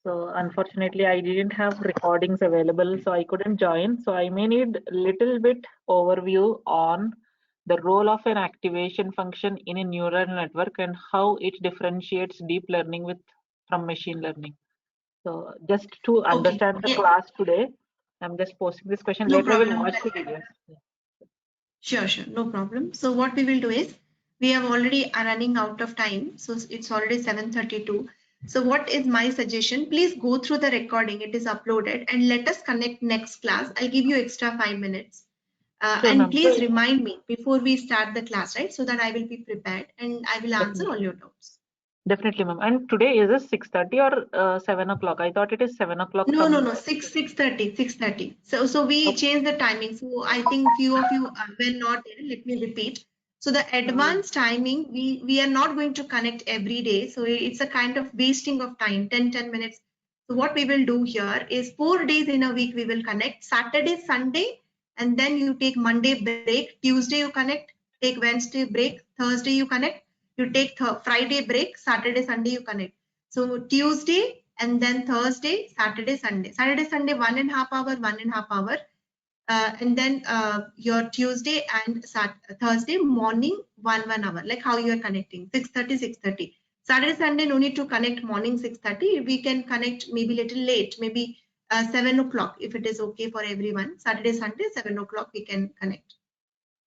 So unfortunately, I didn't have recordings available, so I couldn't join. So I may need a little bit overview on the role of an activation function in a neural network and how it differentiates deep learning from machine learning. So just to understand the Yeah. class today, I'm just posting this question. No Later I will problem. watch the videos. Sure, no problem. So what we will do is, we have already are running out of time. So it's already 7:32. So what is my suggestion? Please go through the recording. It is uploaded, and let us connect next class. I'll give you extra 5 minutes. Sure, And ma'am. please remind me before we start the class, right? So that I will be prepared and I will answer all your doubts. Definitely, ma'am. And today is it 6:30 or 7 o'clock? I thought it is 7 o'clock. No, 6:30. So we Okay. changed the timing. So I think few of you were not there. Let me repeat. So the advanced timing, we are not going to connect every day. So it's a kind of wasting of time, 10 minutes. So what we will do here is 4 days in a week we will connect, Saturday, Sunday, and then you take Monday break, Tuesday you connect, take Wednesday break, Thursday you connect, you take Friday break, Saturday, Sunday you connect. So Tuesday and then Thursday, Saturday, Sunday. Saturday, Sunday, 1.5 hour, 1.5 hour. And then your Tuesday and Thursday morning, 1 hour, like how you are connecting, 6:30, 6:30. Saturday, Sunday, no need to connect morning 6:30. We can connect maybe little late, maybe 7 o'clock if it is okay for everyone. Saturday, Sunday, 7 o'clock we can connect.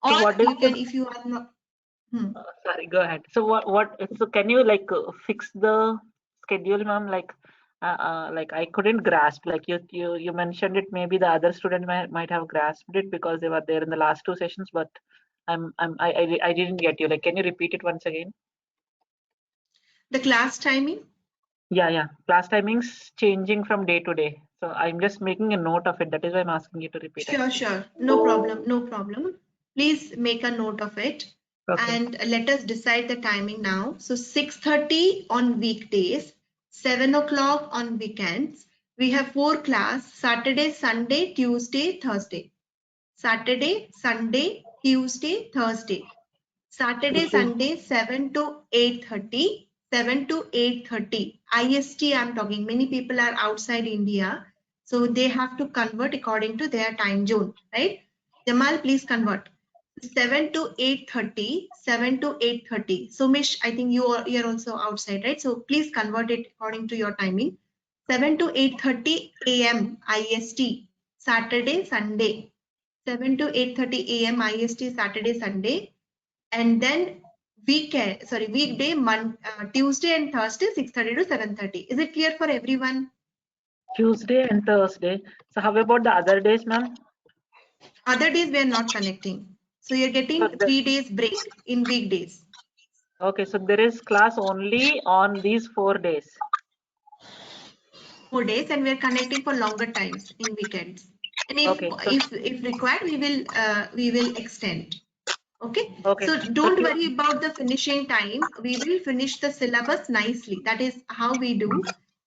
Or So what is you can, if you are not. Sorry, go ahead. So so can you like fix the schedule, ma'am? Like I couldn't grasp. Like you mentioned it. Maybe the other student might have grasped it because they were there in the last two sessions, but I didn't get you. Like, can you repeat it once again? The class timing? Yeah. Class timings changing from day to day. So I'm just making a note of it. That is why I'm asking you to repeat it. Sure. No problem. Please make a note of it. Okay. And let us decide the timing now. So 6:30 on weekdays, 7 o'clock on weekends. We have 4 class: Saturday, Sunday, Tuesday, Thursday. Saturday, Sunday, Tuesday, Thursday. Saturday, Sunday, 7 to 8:30. 7 to 8:30. IST I'm talking. Many people are outside India, so they have to convert according to their time zone, right? Jamal, please convert. 7 to 8:30. 7 to 8:30. So Mish, I think you're also outside, right? So please convert it according to your timing. 7 to 8:30 a.m. IST. Saturday, Sunday. 7 to 8:30 a.m. IST Saturday, Sunday. And then weekday, Tuesday and Thursday, 6:30 to 7:30. Is it clear for everyone? Tuesday and Thursday. So how about the other days, ma'am? Other days we are not connecting. So you're getting 3 days break in weekdays. Okay, so there is class only on these 4 days. 4 days, and we're connecting for longer times in weekends. And if required, we will extend. Okay. So don't worry about the finishing time. We will finish the syllabus nicely. That is how we do.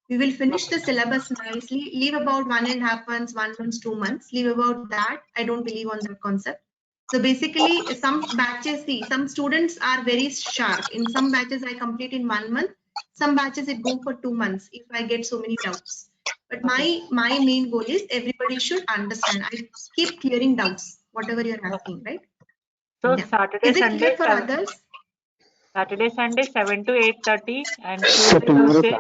We will finish the syllabus nicely. Leave about 1.5 months, 1 month, 2 months. Leave about that. I don't believe on that concept. So basically, some batches, some students are very sharp. In some batches, I complete in 1 month. Some batches it go for 2 months if I get so many doubts. But my main goal is everybody should understand. I keep clearing doubts, whatever you're asking, right? So Yeah. Saturday, Is it Sunday, clear for others? Saturday, Sunday, 7 to 8:30, and Tuesday, Thursday.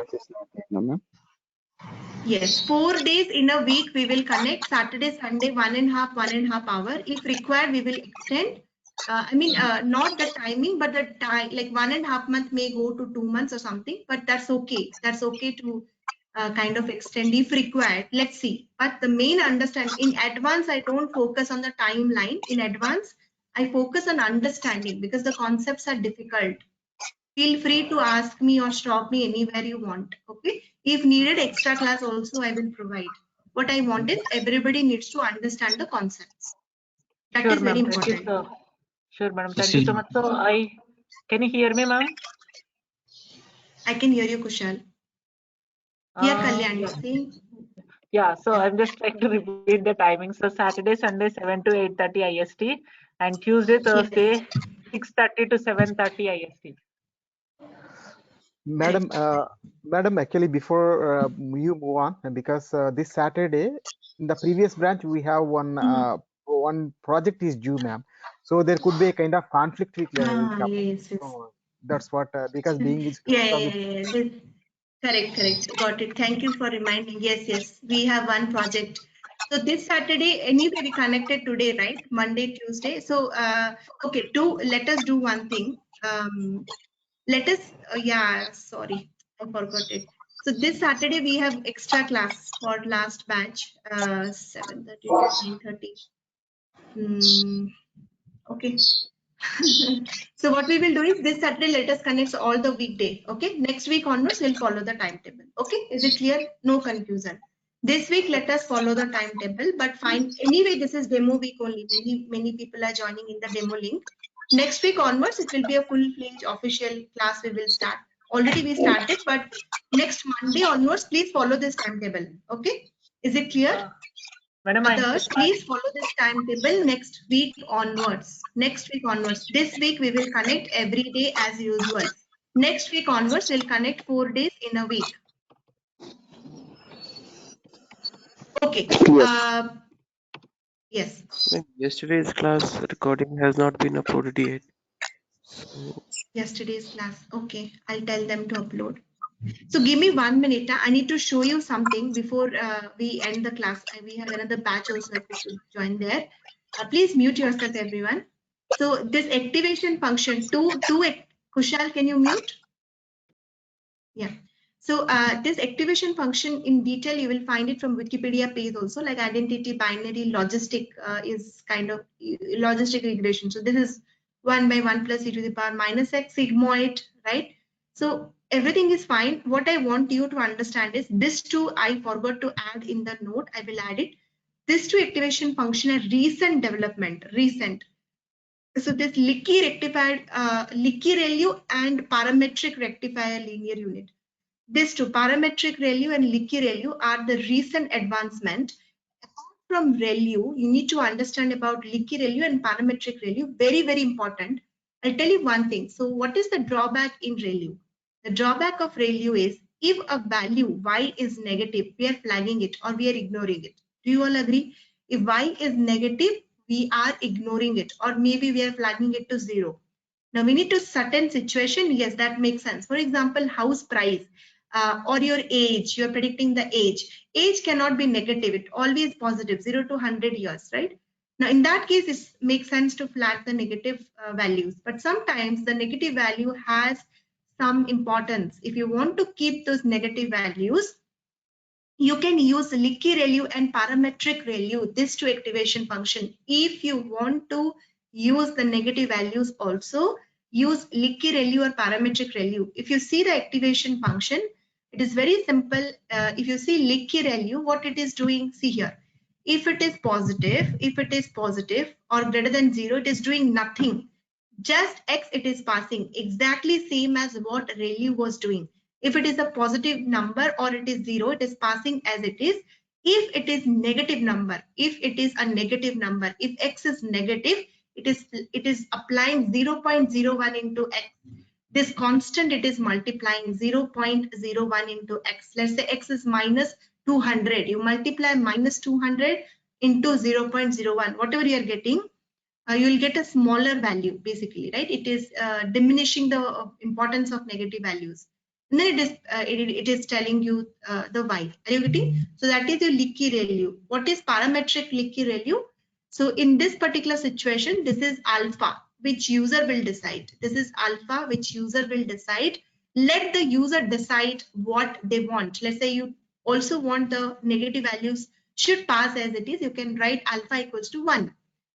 Yes, 4 days in a week we will connect. Saturday, Sunday, 1.5 hour. If required, we will extend. Not the timing, but the time, like 1.5 month may go to 2 months or something, but that's okay. That's okay to kind of extend if required. Let's see. But the main understand in advance, I don't focus on the timeline. In advance, I focus on understanding because the concepts are difficult. Feel free to ask me or stop me anywhere you want. Okay. If needed extra class also, I will provide. What I want is everybody needs to understand the concepts. That is very important. Sure, madam. Thank you so much. So can you hear me, ma'am? I can hear you, Kushal. Yeah, Kalyani. Yeah, so I'm just trying to repeat the timing. So Saturday, Sunday, 7 to 8:30 IST, and Tuesday, Thursday, 6:30 to 7:30 IST. Madam, actually, before you move on, because this Saturday, in the previous branch, we have one project is due, ma'am. So there could be a kind of conflict with Yes. So that's what, because being is Correct. Got it. Thank you for reminding. Yes. We have one project. So this Saturday, anyway, we connected today, right? Monday, Tuesday. So, okay, let us do one thing. Sorry, I forgot it. So this Saturday, we have extra class for last batch, 7:30 to 9:30. Okay. So what we will do is this Saturday, let us connect all the weekday. Okay. Next week onwards, we'll follow the timetable. Okay. Is it clear? No confusion. This week, let us follow the timetable, but fine. Anyway, this is demo week only. Many people are joining in the demo link. Next week onwards, it will be a full-fledged official class we will start. Already we started, but next Monday onwards, please follow this timetable. Okay. Is it clear? Others, please follow this timetable next week onwards. This week we will connect every day as usual. Next week onwards, we'll connect 4 days in a week. Okay. Clear. Yes. Yesterday's class recording has not been uploaded yet. So Yesterday's class. Okay. I'll tell them to upload. So give me 1 minute. I need to show you something before we end the class. We have another batch also that we should join there. Please mute yourself, everyone. So this activation function, Kushal, can you mute? Yeah. So this activation function in detail, you will find it from Wikipedia page also, like identity, binary, logistic is kind of logistic regression. So this is 1 by 1 plus e to the power minus x sigmoid, right? So everything is fine. What I want you to understand is this two I forgot to add in the note. I will add it. This two activation function a recent development, recent. So this Licky rectified, Licky ReLU and parametric rectifier linear unit. These two, parametric ReLU and Licky ReLU, are the recent advancement. Apart from ReLU, you need to understand about Licky ReLU and parametric ReLU. Very, very important. I'll tell you one thing. So what is the drawback in ReLU? The drawback of ReLU is if a value y is negative, we are flagging it or we are ignoring it. Do you all agree? If y is negative, we are ignoring it, or maybe we are flagging it to 0. Now we need to certain situation. Yes, that makes sense. For example, house price or your age, you're predicting the age. Age cannot be negative. It always positive, 0 to 100 years, right? Now in that case, it makes sense to flag the negative values. But sometimes the negative value has some importance. If you want to keep those negative values, you can use Licky ReLU and parametric ReLU, this two activation function. If you want to use the negative values also, use Licky ReLU or parametric ReLU. If you see the activation function, it is very simple. If you see Licky ReLU, what it is doing, see here. If it is positive or greater than 0, it is doing nothing. Just X it is passing, exactly same as what ReLU was doing. If it is a positive number or it is 0, it is passing as it is. If it is negative number, if X is negative, it is applying 0.01 into X. This constant, it is multiplying 0.01 into X. Let's say X is minus 200. You multiply minus 200 into 0.01, whatever you are getting, you will get a smaller value basically, right? It is diminishing the importance of negative values. And then it is telling you the y. Are you getting? So that is your Licky ReLU. What is parametric Licky ReLU? So in this particular situation, this is alpha, which user will decide. This is alpha, which user will decide. Let the user decide what they want. Let's say you also want the negative values should pass as it is. You can write alpha equals to 1.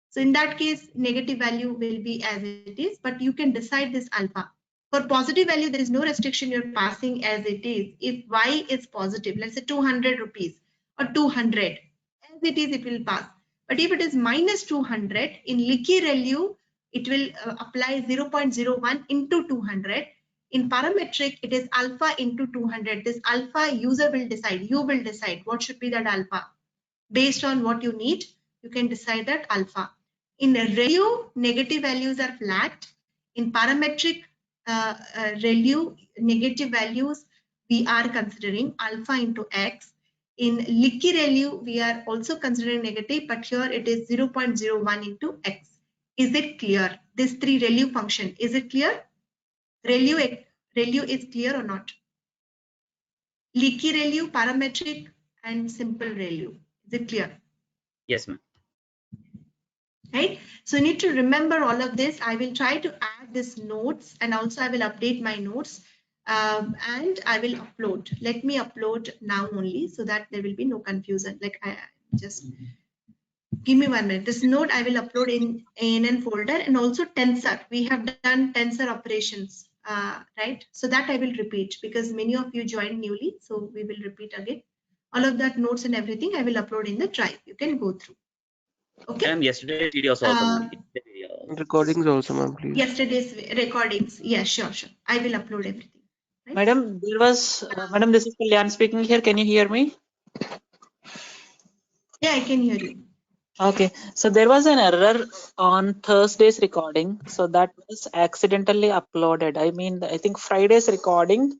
So in that case, negative value will be as it is, but you can decide this alpha. For positive value, there is no restriction, you're passing as it is. If y is positive, let's say 200 rupees or 200, as it is, it will pass. But if it is minus 200, in Licky ReLU, it will apply 0.01 into 200. In parametric, it is alpha into 200. This alpha user will decide, you will decide what should be that alpha. Based on what you need, you can decide that alpha. In ReLU, negative values are flagged. In parametric ReLU, negative values, we are considering alpha into X. In Licky ReLU, we are also considering negative, but here it is 0.01 into X. Is it clear? This three ReLU function, is it clear? ReLU is clear or not? Licky ReLU, parametric, and simple ReLU. Is it clear? Yes, ma'am. Right, so you need to remember all of this. I will try to add this notes, and also I will update my notes and I will upload. Let me upload now only so that there will be no confusion. Like I just give me 1 minute. This note I will upload in ANN folder, and also tensor. We have done tensor operations, right? So that I will repeat because many of you joined newly. So we will repeat again. All of that notes and everything I will upload in the drive. You can go through. Okay. Yesterday's videos also, ma'am. recordings also, ma'am, please. Yesterday's recordings. Yeah, sure. I will upload everything. Right? Madam, madam, this is Kalyan speaking here. Can you hear me? Yeah, I can hear you. Okay, so there was an error on Thursday's recording, so that was accidentally uploaded. I mean, I think Friday's recording,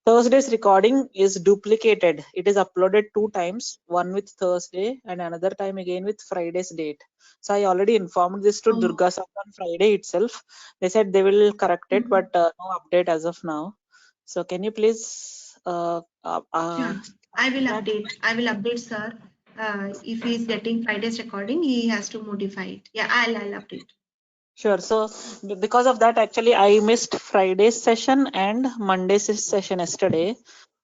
Thursday's recording is duplicated. It is uploaded 2 times, one with Thursday and another time again with Friday's date. So I already informed this to Durga Sat on Friday itself. They said they will correct it, but no update as of now. So can you please Sure. I will update. I will update, sir. If he is getting Friday's recording, he has to modify it. Yeah, I'll update. Sure. So because of that, actually, I missed Friday's session and Monday's session yesterday.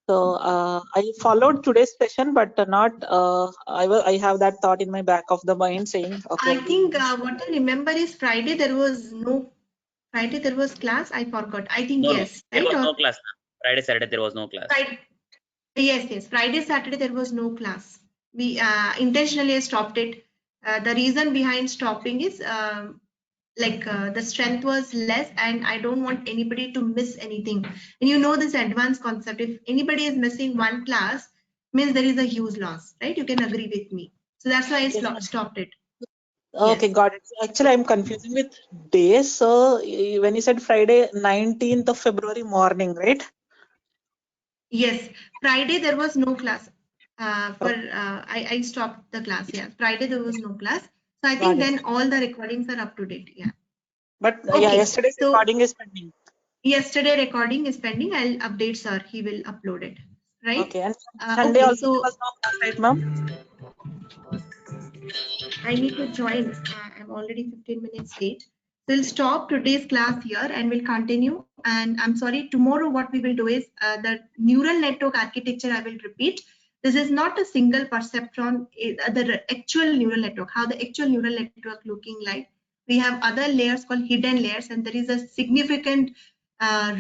So I followed today's session, but not. I have that thought in my back of the mind saying, okay. I think what I remember is Friday there was class. I forgot. I think No, yes, there right? was Or no class. Friday, Saturday, there was no class. Friday, yes. Friday, Saturday there was no class. We intentionally stopped it. The reason behind stopping is the strength was less, and I don't want anybody to miss anything. And you know this advanced concept. If anybody is missing one class, means there is a huge loss, right? You can agree with me. So that's why I stopped it. Okay, Yes. got it. Actually, I'm confusing with days. So when you said Friday, 19th of February morning, right? Yes, Friday there was no class. I stopped the class. Yeah, Friday there was no class. So I think then all the recordings are up to date. Yeah. But Okay. yeah, yesterday's So recording is pending. yesterday recording is pending. I'll update sir. He will upload it. Right. Okay, and Sunday Okay. also So there was no class, right, ma'am? I need to join. I'm already 15 minutes late. We'll stop today's class here and we'll continue. And I'm sorry, tomorrow what we will do is the neural network architecture, I will repeat. This is not a single perceptron, the actual neural network, how the actual neural network looking like. We have other layers called hidden layers, and there is a significant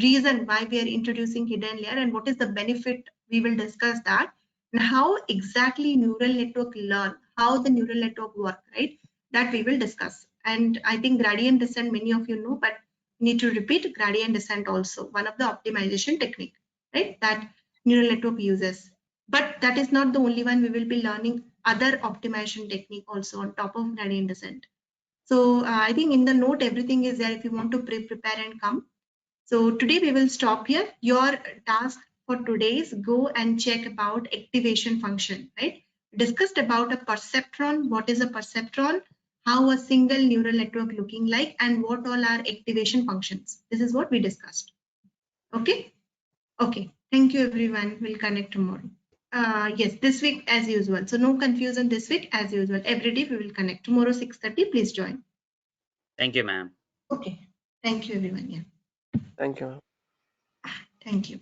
reason why we are introducing hidden layer and what is the benefit. We will discuss that. And how exactly neural network learn, how the neural network work, right? That we will discuss. And I think gradient descent, many of you know, but need to repeat gradient descent also, one of the optimization technique, right? That neural network uses. But that is not the only one. We will be learning other optimization technique also on top of gradient descent. So I think in the note, everything is there if you want to prepare and come. So today we will stop here. Your task for today is go and check about activation function, right? Discussed about a perceptron, what is a perceptron, how a single neural network looking like, and what all are activation functions. This is what we discussed. Okay? Okay. Thank you, everyone. We'll connect tomorrow. Yes, this week as usual. So no confusion this week as usual. Every day we will connect. Tomorrow 6:30, please join. Thank you, ma'am. Okay. Thank you, everyone. Yeah. Thank you, ma'am. Thank you.